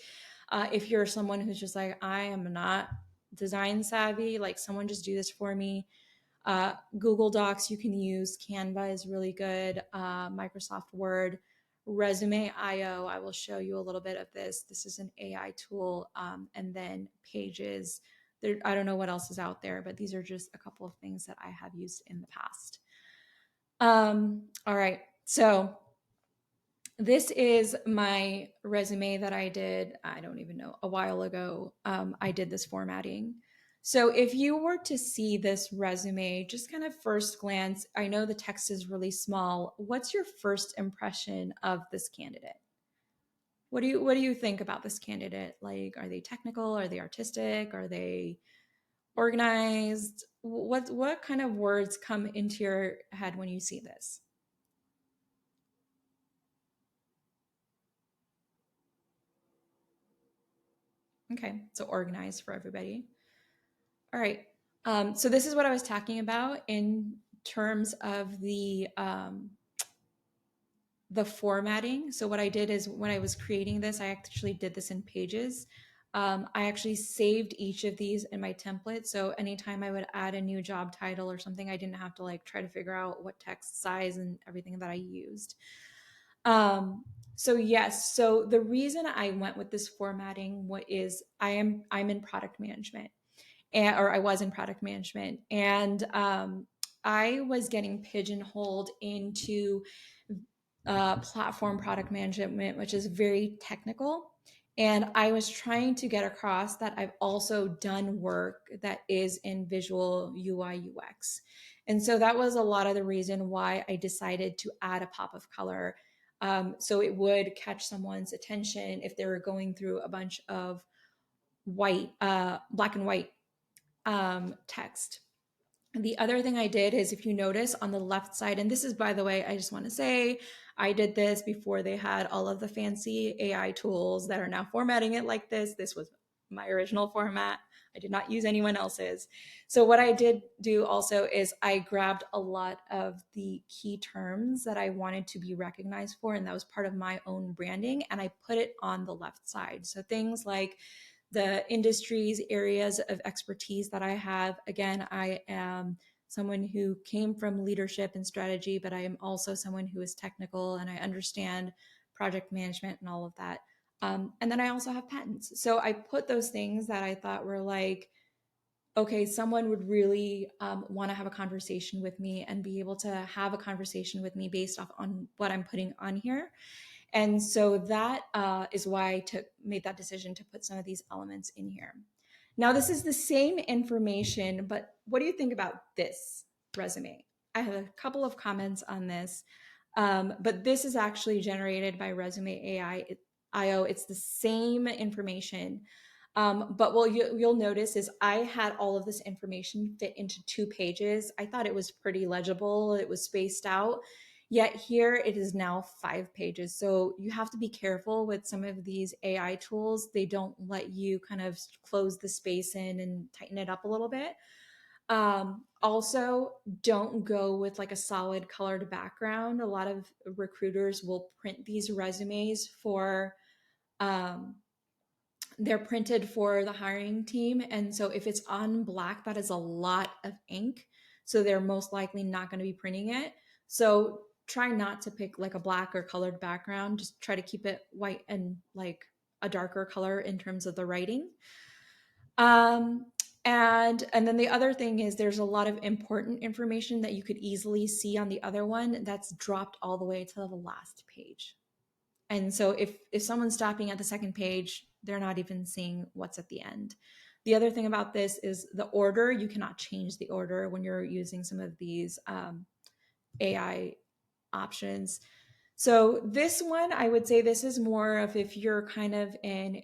If you're someone who's just like, I am not design savvy, like someone just do this for me. Google Docs you can use. Canva is really good. Microsoft Word. Resume IO, I will show you a little bit of this. This is an AI tool. And then Pages. There, I don't know what else is out there, but these are just a couple of things that I have used in the past. All right. So this is my resume that I did, I don't even know, a while ago. I did this formatting. So if you were to see this resume, just kind of first glance, I know the text is really small. What's your first impression of this candidate? What do you think about this candidate? Like, are they technical? Are they artistic? Are they organized? What kind of words come into your head when you see this? Okay, so organized for everybody. All right. So this is what I was talking about in terms of the formatting. So what I did is when I was creating this, I actually did this in Pages. I actually saved each of these in my template. So anytime I would add a new job title or something, I didn't have to like try to figure out what text size and everything that I used. So yes, so the reason I went with this formatting what is I'm in product management or I was in product management, and I was getting pigeonholed into platform product management, which is very technical. And I was trying to get across that I've also done work that is in visual UI UX. And so that was a lot of the reason why I decided to add a pop of color. So it would catch someone's attention if they were going through a bunch of black and white text. The other thing I did is if you notice on the left side, and this is, by the way, I just want to say, I did this before they had all of the fancy AI tools that are now formatting it like this. This was my original format. I did not use anyone else's. So what I did do also is I grabbed a lot of the key terms that I wanted to be recognized for, and that was part of my own branding, and I put it on the left side. So things like the industries, areas of expertise that I have. Again, I am someone who came from leadership and strategy, but I am also someone who is technical and I understand project management and all of that. And then I also have patents. So I put those things that I thought were like, okay, someone would really want to have a conversation with me and be able to have a conversation with me based off on what I'm putting on here. And so that is why I made that decision to put some of these elements in here. Now, this is the same information, but what do you think about this resume? I have a couple of comments on this, but this is actually generated by Resume AI IO. It's the same information. But what you'll notice is I had all of this information fit into 2 pages. I thought it was pretty legible. It was spaced out. Yet here it is now 5 pages. So you have to be careful with some of these AI tools. They don't let you kind of close the space in and tighten it up a little bit. Also, don't go with like a solid colored background. A lot of recruiters will print these resumes for um, they're printed for the hiring team. And so if it's on black, that is a lot of ink. So they're most likely not going to be printing it. So try not to pick like a black or colored background. Just try to keep it white and like a darker color in terms of the writing. Um, and then the other thing is there's a lot of important information that you could easily see on the other one that's dropped all the way to the last page. And so if someone's stopping at the second page, they're not even seeing what's at the end. The other thing about this is the order. You cannot change the order when you're using some of these AI options. So this one, I would say this is more of if you're kind of in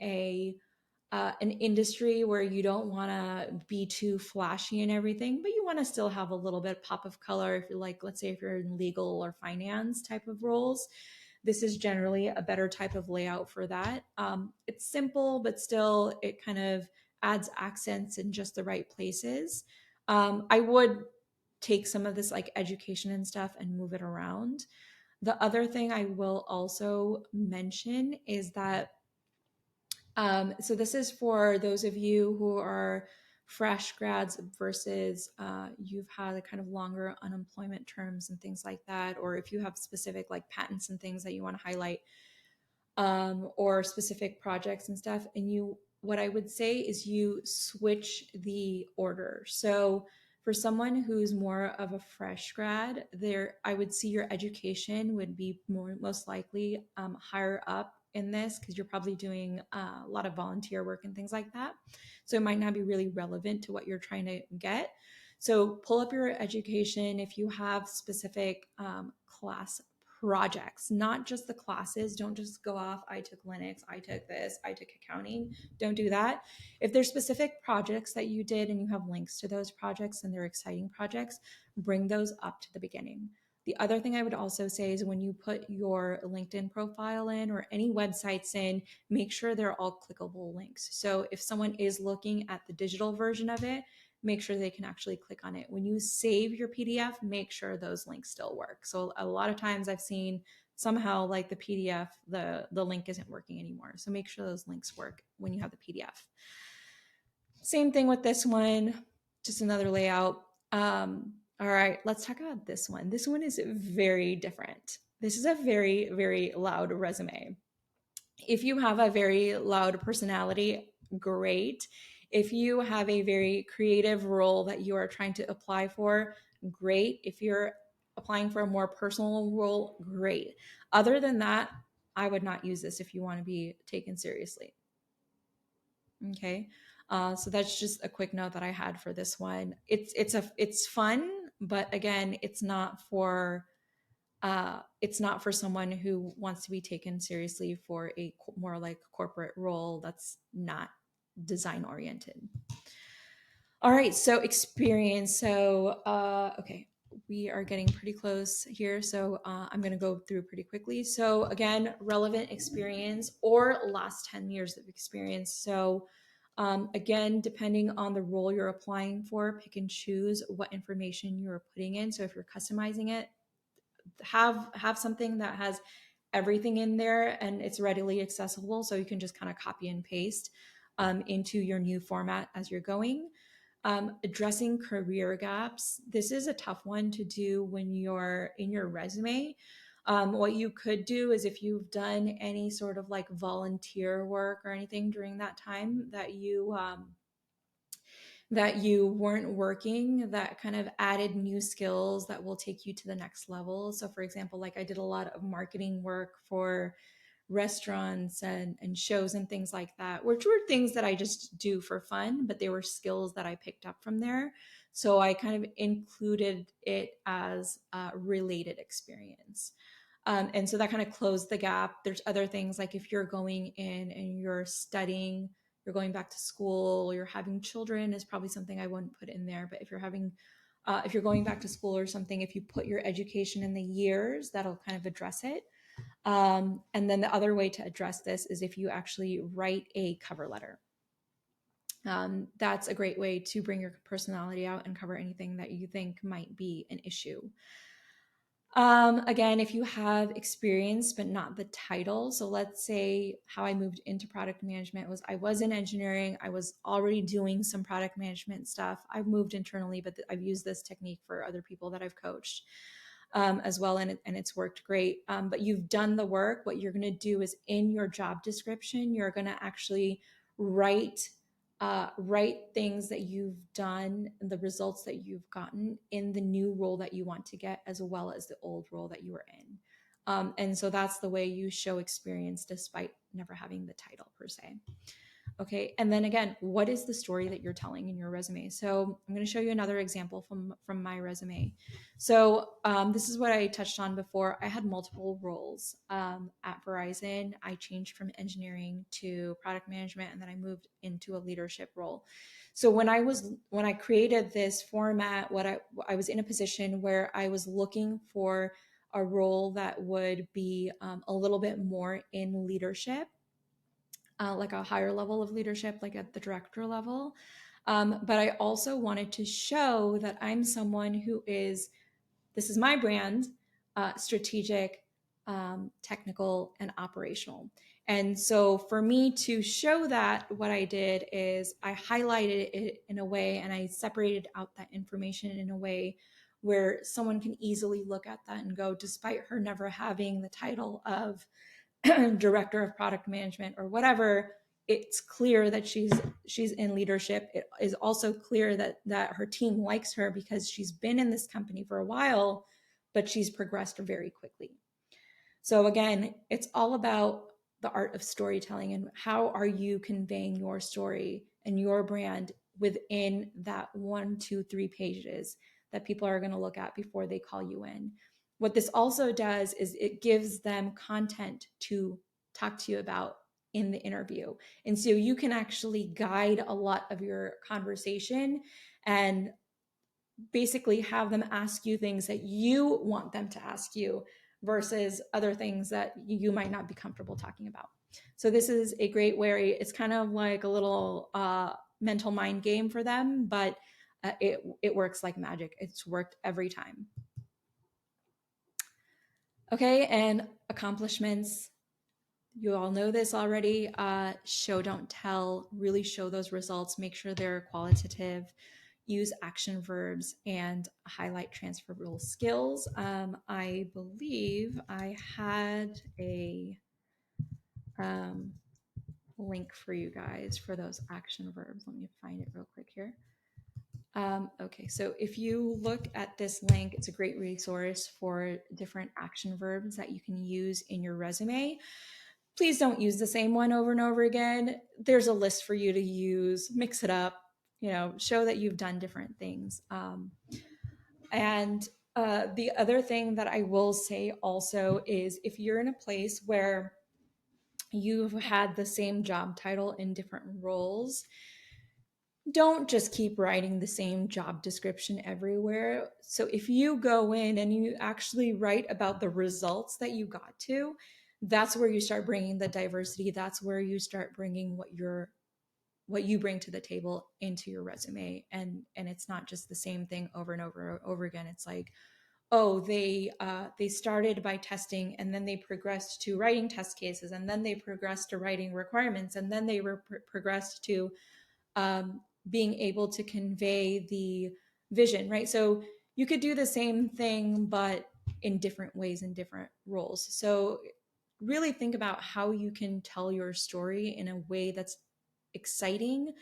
an industry where you don't want to be too flashy and everything, but you want to still have a little bit of pop of color. If you're like, let's say if you're in legal or finance type of roles, this is generally a better type of layout for that. It's simple, but still it kind of adds accents in just the right places. I would take some of this like education and stuff and move it around. The other thing I will also mention is that so this is for those of you who are fresh grads versus you've had a kind of longer unemployment terms and things like that, or if you have specific like patents and things that you want to highlight, or specific projects and stuff. And what I would say is you switch the order. So for someone who's more of a fresh grad, there I would see your education would be most likely higher up in this because you're probably doing a lot of volunteer work and things like that. So it might not be really relevant to what you're trying to get. So pull up your education if you have specific class projects, not just the classes. Don't just go off, I took Linux, I took this, I took accounting. Don't do that. If there's specific projects that you did and you have links to those projects and they're exciting projects, bring those up to the beginning. The other thing I would also say is when you put your LinkedIn profile in or any websites in, make sure they're all clickable links. So if someone is looking at the digital version of it, make sure they can actually click on it. When you save your PDF, make sure those links still work. So a lot of times I've seen somehow like the PDF, the link isn't working anymore. So make sure those links work when you have the PDF. Same thing with this one, just another layout. All right, let's talk about this one. This one is very different. This is a very, very loud resume. If you have a very loud personality, great. If you have a very creative role that you are trying to apply for, great. If you're applying for a more personal role, great. Other than that, I would not use this if you want to be taken seriously. Okay. So that's just a quick note that I had for this one. It's fun, but again, it's not for someone who wants to be taken seriously for a more like corporate role that's not design oriented. All right, so experience. So okay, we are getting pretty close here, so I'm going to go through pretty quickly. So again, relevant experience or last 10 years of experience. So again, depending on the role you're applying for, pick and choose what information you're putting in. So if you're customizing it, have something that has everything in there and it's readily accessible, so you can just kind of copy and paste into your new format as you're going. Addressing career gaps. This is a tough one to do when you're in your resume. What you could do is if you've done any sort of like volunteer work or anything during that time that you weren't working, that kind of added new skills that will take you to the next level. So for example, like I did a lot of marketing work for restaurants and shows and things like that, which were things that I just do for fun, but they were skills that I picked up from there. So I kind of included it as a related experience. And so that kind of closed the gap. There's other things like if you're going in and you're studying, you're going back to school, you're having children is probably something I wouldn't put in there. But if you're going back to school or something, if you put your education in the years, that'll kind of address it. And then the other way to address this is if you actually write a cover letter. That's a great way to bring your personality out and cover anything that you think might be an issue. Again, if you have experience but not the title, so let's say how I moved into product management was I was in engineering, I was already doing some product management stuff. I've moved internally, but I've used this technique for other people that I've coached as well, and it's worked great. But you've done the work. What you're going to do is in your job description, you're going to actually write things that you've done, the results that you've gotten in the new role that you want to get, as well as the old role that you were in. And so that's the way you show experience despite never having the title per se. Okay, and then again, what is the story that you're telling in your resume? So I'm going to show you another example from my resume. So this is what I touched on before. I had multiple roles at Verizon. I changed from engineering to product management, and then I moved into a leadership role. So when I created this format, I was in a position where I was looking for a role that would be a little bit more in leadership. like a higher level of leadership, like at the director level. But I also wanted to show that I'm someone who is, this is my brand, strategic, technical, and operational. And so for me to show that, what I did is I highlighted it in a way and I separated out that information in a way where someone can easily look at that and go, despite her never having the title of director of product management or whatever, it's clear that she's in leadership. It is also clear that her team likes her because she's been in this company for a while, but she's progressed very quickly. So again, it's all about the art of storytelling and how are you conveying your story and your brand within that 1, 2, 3 pages that people are going to look at before they call you in. What this also does is it gives them content to talk to you about in the interview. And so you can actually guide a lot of your conversation and basically have them ask you things that you want them to ask you versus other things that you might not be comfortable talking about. So this is a great way. It's kind of like a little mental mind game for them, but it works like magic. It's worked every time. Okay, and accomplishments. You all know this already. Show, don't tell. Really show those results. Make sure they're qualitative. Use action verbs and highlight transferable skills. I believe I had a link for you guys for those action verbs. Let me find it real quick here. Okay, so if you look at this link, it's a great resource for different action verbs that you can use in your resume. Please don't use the same one over and over again. There's a list for you to use, mix it up, show that you've done different things. And the other thing that I will say also is if you're in a place where you've had the same job title in different roles, don't just keep writing the same job description everywhere. So if you go in and you actually write about the results that you got to, that's where you start bringing the diversity. That's where you start bringing what you bring to the table into your resume. And it's not just the same thing over and over and over again. It's like, oh, they started by testing and then they progressed to writing test cases and then they progressed to writing requirements and then they progressed to being able to convey the vision, right? So you could do the same thing, but in different ways, in different roles. So really think about how you can tell your story in a way that's exciting,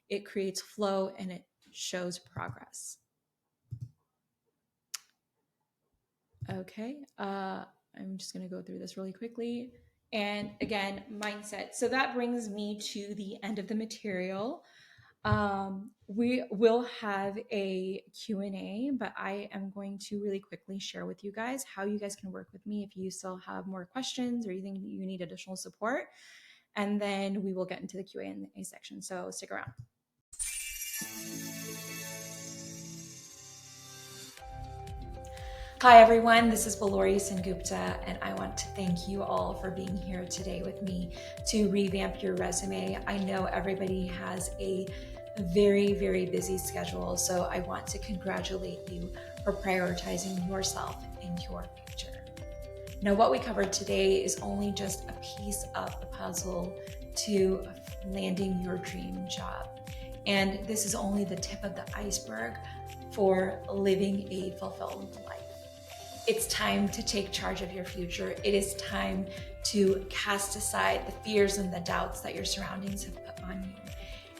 it creates flow, and it shows progress. Okay, I'm just going to go through this really quickly. And again, mindset. So that brings me to the end of the material. We will have a Q&A, but I am going to really quickly share with you guys how you guys can work with me if you still have more questions or you think you need additional support. And then we will get into the Q&A section. So stick around. Hi everyone, this is Ballori Sengupta, and I want to thank you all for being here today with me to revamp your resume. I know everybody has a very, very busy schedule, so I want to congratulate you for prioritizing yourself and your future. Now, what we covered today is only just a piece of the puzzle to landing your dream job. And this is only the tip of the iceberg for living a fulfilled life. It's time to take charge of your future. It is time to cast aside the fears and the doubts that your surroundings have put on you.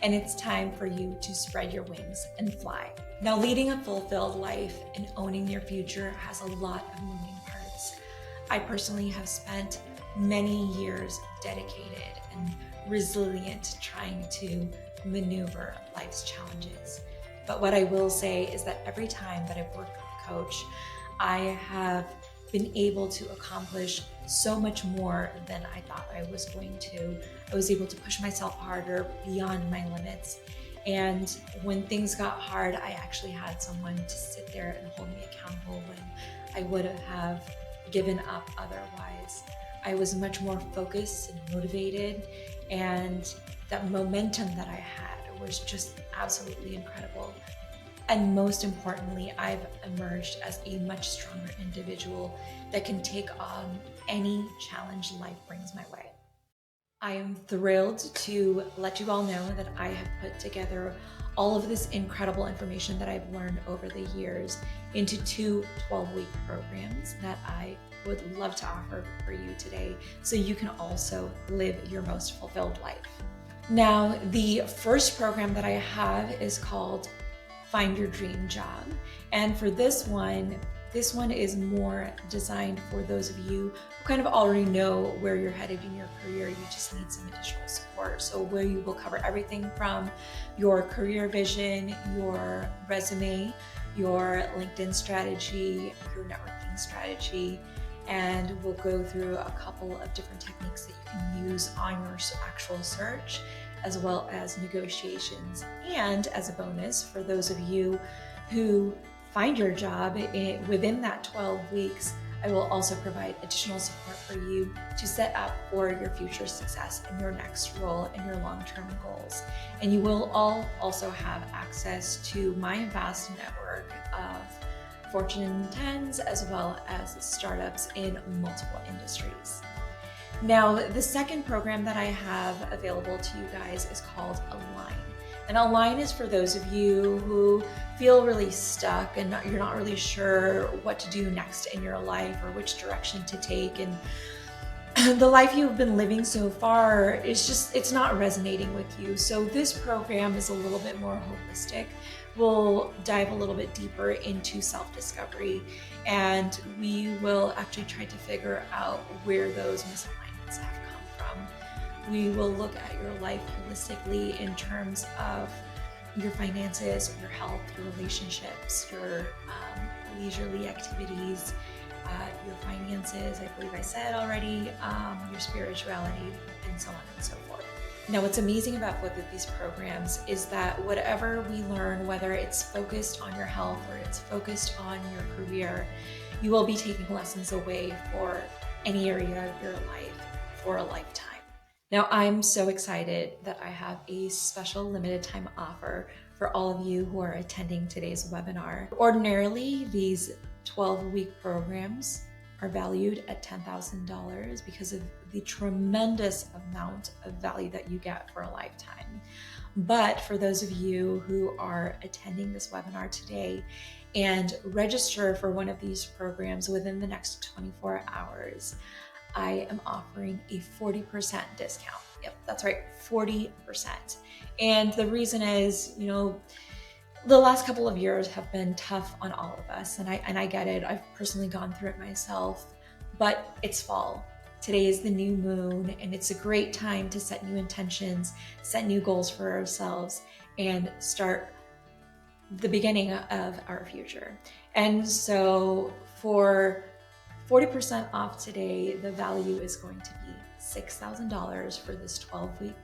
And it's time for you to spread your wings and fly. Now, leading a fulfilled life and owning your future has a lot of moving parts. I personally have spent many years dedicated and resilient trying to maneuver life's challenges. But what I will say is that every time that I've worked with a coach, I have been able to accomplish so much more than I thought I was going to. I was able to push myself harder beyond my limits. And when things got hard, I actually had someone to sit there and hold me accountable when I would have given up otherwise. I was much more focused and motivated, and that momentum that I had was just absolutely incredible. And most importantly, I've emerged as a much stronger individual that can take on any challenge life brings my way. I am thrilled to let you all know that I have put together all of this incredible information that I've learned over the years into two 12-week programs that I would love to offer for you today so you can also live your most fulfilled life. Now, the first program that I have is called Find Your Dream Job. And for this one is more designed for those of you who kind of already know where you're headed in your career. You just need some additional support. So where you will cover everything from your career vision, your resume, your LinkedIn strategy, your networking strategy, and we'll go through a couple of different techniques that you can use on your actual search, as well as negotiations. And as a bonus, for those of you who find your job within that 12 weeks, I will also provide additional support for you to set up for your future success in your next role and your long-term goals. And you will all also have access to my vast network of Fortune 10s as well as startups in multiple industries. Now, the second program that I have available to you guys is called Align. And Align is for those of you who feel really stuck and you're not really sure what to do next in your life or which direction to take. And the life you've been living so far it's not resonating with you. So this program is a little bit more holistic. We'll dive a little bit deeper into self-discovery, and we will actually try to figure out where those misalignments have come from. We will look at your life holistically in terms of your finances, your health, your relationships, your leisurely activities, your finances, I believe I said already, your spirituality, and so on and so forth. Now, what's amazing about both of these programs is that whatever we learn, whether it's focused on your health or it's focused on your career, you will be taking lessons away for any area of your life for a lifetime. Now, I'm so excited that I have a special limited time offer for all of you who are attending today's webinar. Ordinarily, these 12-week programs are valued at $10,000 because of the tremendous amount of value that you get for a lifetime. But for those of you who are attending this webinar today and register for one of these programs within the next 24 hours, I am offering a 40% discount. Yep, that's right, 40%. And the reason is, the last couple of years have been tough on all of us, and I get it. I've personally gone through it myself, but it's fall. Today is the new moon, and it's a great time to set new intentions, set new goals for ourselves, and start the beginning of our future. And so for 40% off today, the value is going to be $6,000 for this 12-week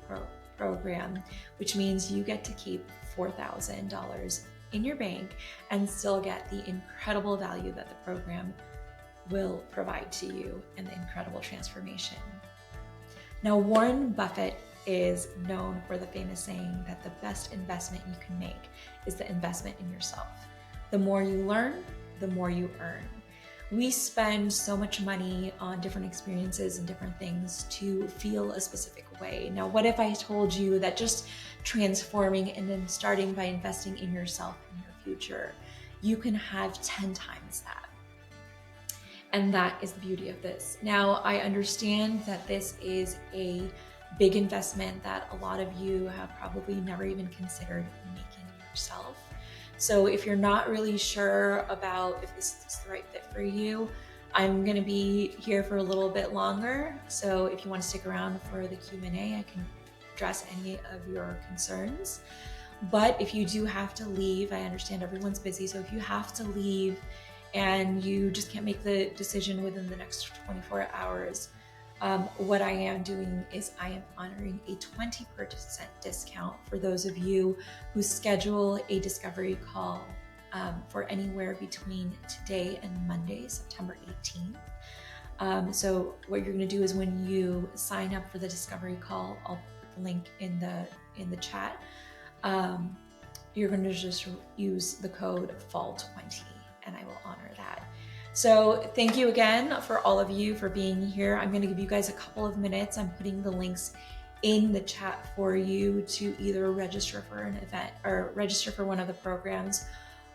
program, which means you get to keep $4,000 in your bank and still get the incredible value that the program will provide to you and the incredible transformation. Now, Warren Buffett is known for the famous saying that the best investment you can make is the investment in yourself. The more you learn, the more you earn. We spend so much money on different experiences and different things to feel a specific way. Now, what if I told you that just transforming and then starting by investing in yourself and your future, you can have 10 times that? And that is the beauty of this. Now, I understand that this is a big investment that a lot of you have probably never even considered making yourself. So if you're not really sure about if this is the right fit for you, I'm going to be here for a little bit longer. So if you want to stick around for the Q&A, I can address any of your concerns. But if you do have to leave, I understand everyone's busy. So if you have to leave and you just can't make the decision within the next 24 hours, what I am doing is I am honoring a 20% discount for those of you who schedule a discovery call for anywhere between today and Monday, September 18th. So what you're going to do is when you sign up for the discovery call, I'll link in the chat. You're going to just use the code FALL20 and I will honor that. So thank you again for all of you for being here. I'm going to give you guys a couple of minutes. I'm putting the links in the chat for you to either register for an event or register for one of the programs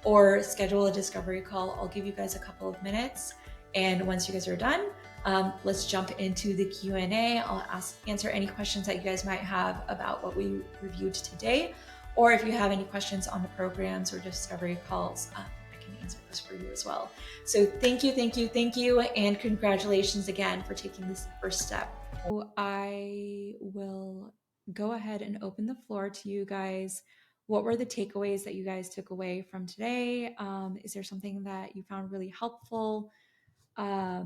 or schedule a discovery call. I'll give you guys a couple of minutes. And once you guys are done, let's jump into the Q&A. I'll answer any questions that you guys might have about what we reviewed today. Or if you have any questions on the programs or discovery calls, I can answer this for you as well. So thank you, and congratulations again for taking this first step. I will go ahead and open the floor to you guys. What were the takeaways that you guys took away from today? Is there something that you found really helpful? Sorry,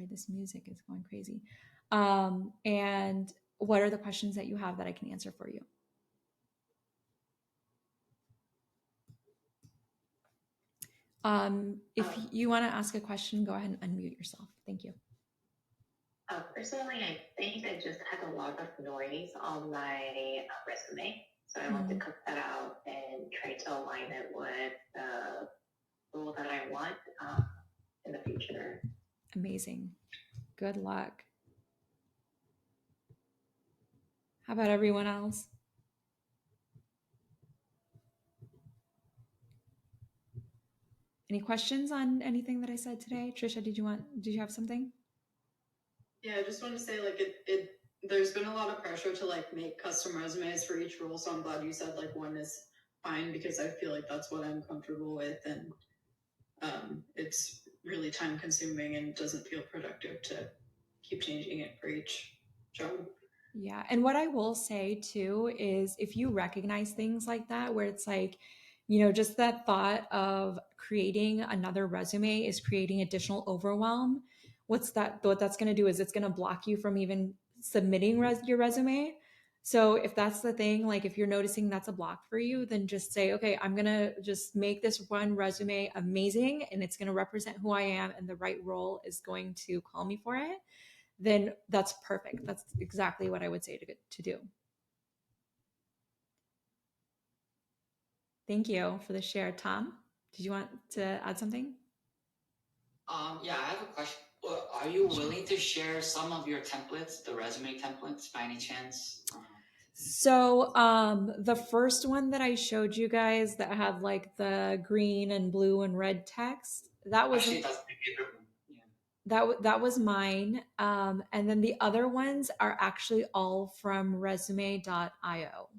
this music is going crazy. And what are the questions that you have that I can answer for you? If you want to ask a question, go ahead and unmute yourself. Thank you. Personally, I think I just had a lot of noise on my resume. So I want to cut that out and try to align it with the role that I want in the future. Amazing. Good luck. How about everyone else? Any questions on anything that I said today? Trisha, did you have something? Yeah, I just want to say there's been a lot of pressure to make custom resumes for each role. So I'm glad you said one is fine, because I feel like that's what I'm comfortable with. And it's really time consuming and doesn't feel productive to keep changing it for each job. Yeah. And what I will say too is if you recognize things like that, where it's just that thought of creating another resume is creating additional overwhelm. What that's going to do is it's going to block you from even submitting your resume. So if that's the thing, if you're noticing that's a block for you, then just say, okay, I'm going to just make this one resume amazing and it's going to represent who I am and the right role is going to call me for it. Then that's perfect. That's exactly what I would say to do. Thank you for the share. Tom, did you want to add something? Yeah, I have a question. Are you willing to share some of your templates, the resume templates, by any chance? So the first one that I showed you guys that had the green and blue and red text, that was actually that's my favorite one. Yeah. That was mine. And then the other ones are actually all from resume.io.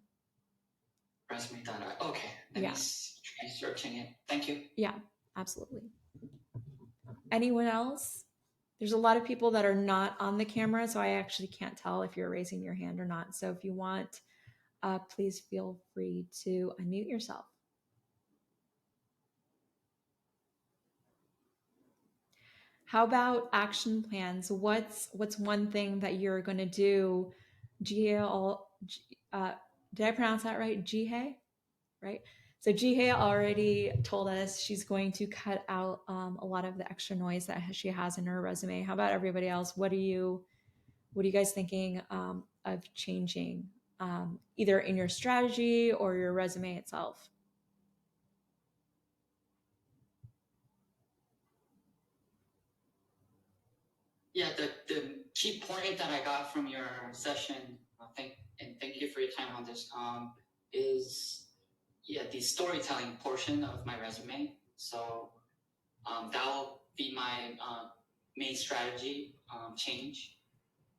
Resume.io. Okay. Let me try searching it. Thank you. Yeah, absolutely. Anyone else? There's a lot of people that are not on the camera, so I actually can't tell if you're raising your hand or not. So if you want, please feel free to unmute yourself. How about action plans? What's one thing that you're going to do? Did I pronounce that right? Jihei, right? So Jihei already told us she's going to cut out a lot of the extra noise that she has in her resume. How about everybody else? What are you guys thinking of changing, either in your strategy or your resume itself? Yeah, the key point that I got from your session, thank you for your time on this, is the storytelling portion of my resume. So that will be my main strategy change.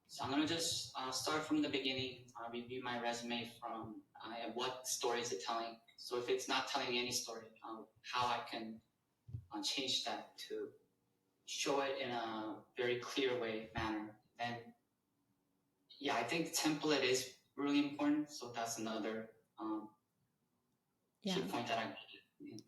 So I'm gonna just start from the beginning, review my resume from what story is it telling. So if it's not telling any story, how I can change that to show it in a very clear manner. And I think template is really important. So that's another key point that I made.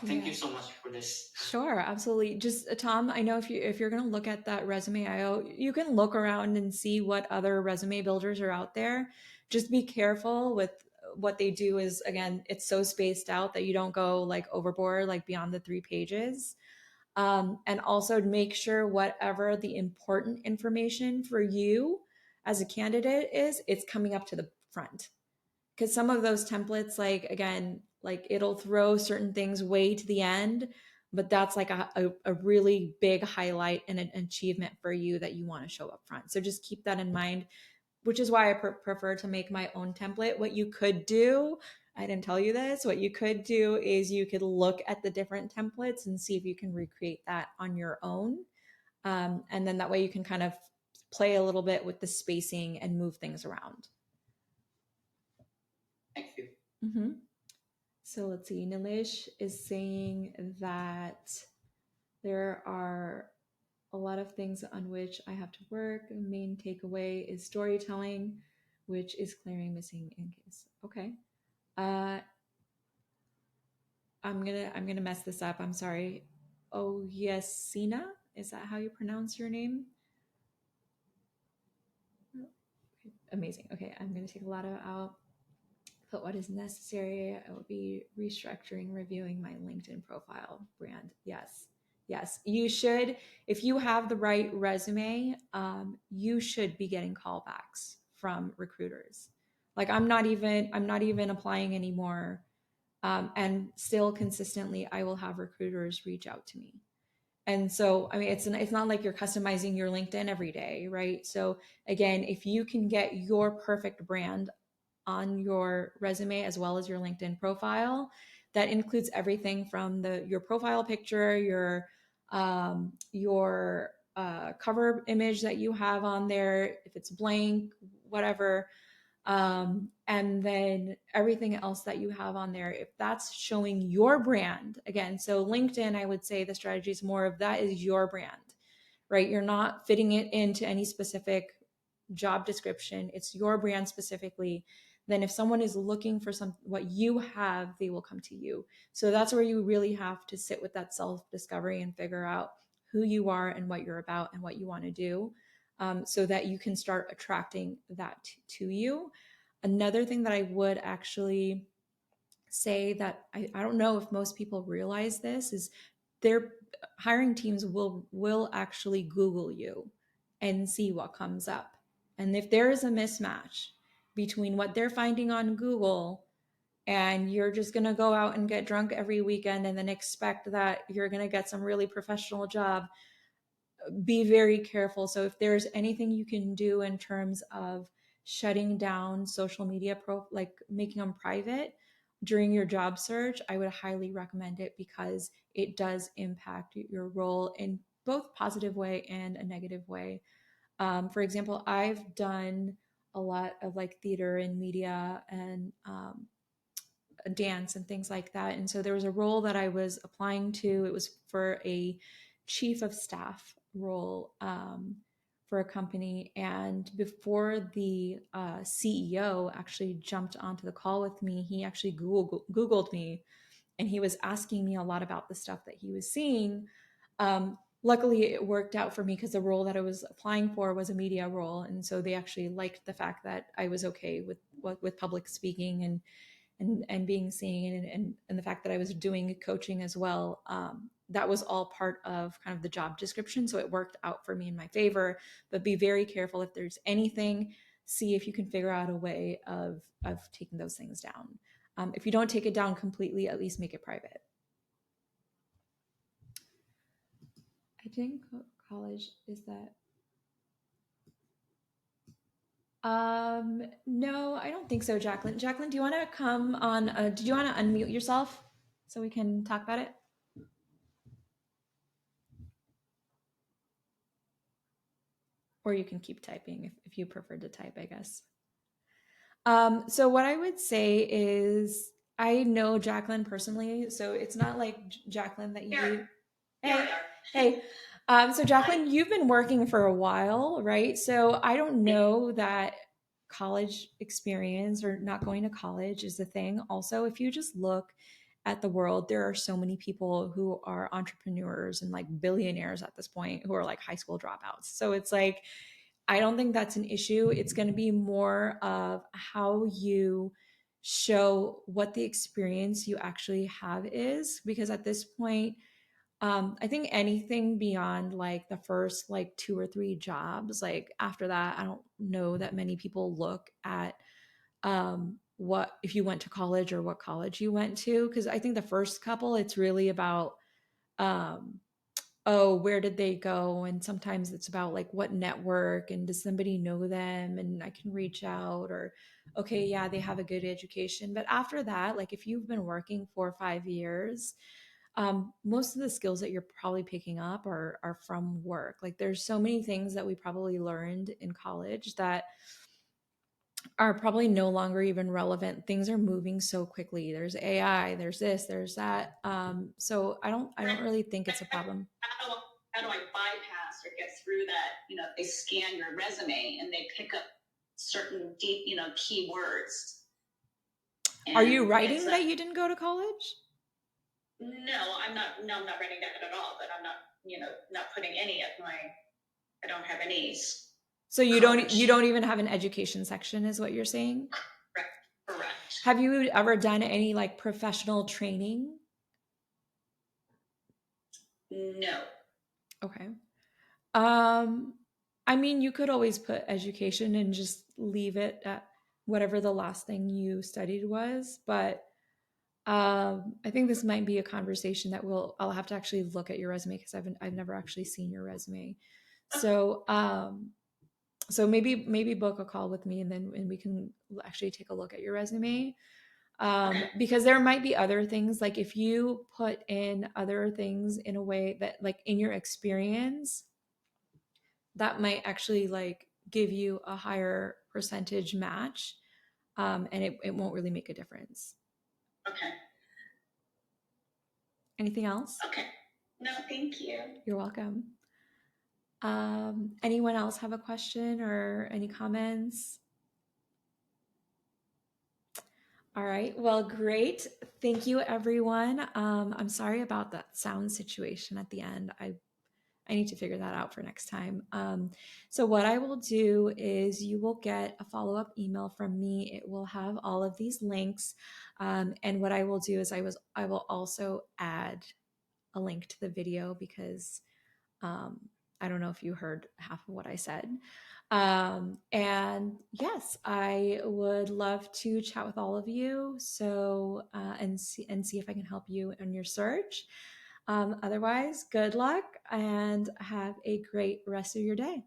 Thank you so much for this. Sure, absolutely. Just Tom, I know if you're going to look at that resume.io, you can look around and see what other resume builders are out there. Just be careful with what they do. Is again, it's so spaced out that you don't go overboard, beyond the 3 pages. And also make sure whatever the important information for you as a candidate is, it's coming up to the front. Because some of those templates, like, again, like it'll throw certain things way to the end, but that's like a really big highlight and an achievement for you that you want to show up front. So just keep that in mind, which is why I prefer to make my own template. What you could do, I didn't tell you this, what you could do is you could look at the different templates and see if you can recreate that on your own. And then that way you can kind of play a little bit with the spacing and move things around. Thank you. Mm-hmm. So let's see. Nilesh is saying that there are a lot of things on which I have to work. The main takeaway is storytelling, which is clearing missing in case. Okay. I'm gonna mess this up. I'm sorry. Oh yes, Sina. Is that how you pronounce your name? Amazing. Okay, I'm gonna take a lot of out. Put what is necessary. I will be restructuring, reviewing my LinkedIn profile brand. Yes. Yes. You should, if you have the right resume, you should be getting callbacks from recruiters. Like I'm not even applying anymore. And still consistently, I will have recruiters reach out to me. And so, I mean, it's not like you're customizing your LinkedIn every day, right? So again, if you can get your perfect brand on your resume as well as your LinkedIn profile. That includes everything from your profile picture, your cover image that you have on there, if it's blank, whatever, and then everything else that you have on there. If that's showing your brand, again, so LinkedIn, I would say the strategy is more of that is your brand, right? You're not fitting it into any specific job description. It's your brand specifically. Then if someone is looking for what you have, they will come to you. So that's where you really have to sit with that self-discovery and figure out who you are and what you're about and what you want to do, so that you can start attracting that to you. Another thing that I would actually say that I don't know if most people realize this is their hiring teams will actually Google you and see what comes up. And if there is a mismatch between what they're finding on Google and you're just going to go out and get drunk every weekend and then expect that you're going to get some really professional job, be very careful. So if there's anything you can do in terms of shutting down social media like making them private during your job search, I would highly recommend it because it does impact your role in both positive way and a negative way. For example, I've done a lot of like theater and media and dance and things like that. And so there was a role that I was applying to. It was for a chief of staff role for a company. And before the CEO actually jumped onto the call with me, he actually Googled me and he was asking me a lot about the stuff that he was seeing. Luckily, it worked out for me because the role that I was applying for was a media role, and so they actually liked the fact that I was okay with public speaking and being seen and the fact that I was doing coaching as well. That was all part of kind of the job description. So it worked out for me in my favor, but be very careful if there's anything, see if you can figure out a way of taking those things down. If you don't take it down completely, at least make it private. I think college is that. No, I don't think so, Jacqueline. Jacqueline, do you want to come on? Did you want to unmute yourself so we can talk about it? Or you can keep typing if you prefer to type, I guess. So what I would say is I know Jacqueline personally, so it's not like Jacqueline that you. Hey. So Jacqueline, you've been working for a while, right? So I don't know that college experience or not going to college is the thing. Also, if you just look at the world, there are so many people who are entrepreneurs and like billionaires at this point who are like high school dropouts. So it's like, I don't think that's an issue. It's going to be more of how you show what the experience you actually have is, because at this point, I think anything beyond like the first like 2 or 3 jobs, like after that, I don't know that many people look at what if you went to college or what college you went to. Because I think the first couple, it's really about um, oh, where did they go? And sometimes it's about like what network and does somebody know them and I can reach out, or okay, yeah, they have a good education. But after that, like if you've been working 4 or 5 years, most of the skills that you're probably picking up are from work. Like there's so many things that we probably learned in college that are probably no longer even relevant. Things are moving so quickly. There's AI, there's this, there's that. So I don't really think it's a problem. How do I bypass or get through that? You know, they scan your resume and they pick up certain deep, keywords. Are you writing that you didn't go to college? No, I'm not. No, I'm not writing that at all. But I'm not, not putting any of my. I don't have any. So you don't even have an education section, is what you're saying? Correct. Have you ever done any like professional training? No. Okay. I mean, you could always put education and just leave it at whatever the last thing you studied was, but I think this might be a conversation that I'll have to actually look at your resume because I've never actually seen your resume. So so maybe book a call with me and we can actually take a look at your resume. Because there might be other things, like if you put in other things in a way that like in your experience, that might actually like give you a higher percentage match, and it won't really make a difference. Okay. Anything else? Okay. No, thank you. You're welcome. Anyone else have a question or any comments? All right. Well, great. Thank you, everyone. I'm sorry about that sound situation at the end. I need to figure that out for next time. So what I will do is you will get a follow-up email from me. It will have all of these links. And what I will do is I will also add a link to the video because I don't know if you heard half of what I said. And yes, I would love to chat with all of you. So and see if I can help you in your search. Otherwise, good luck and have a great rest of your day.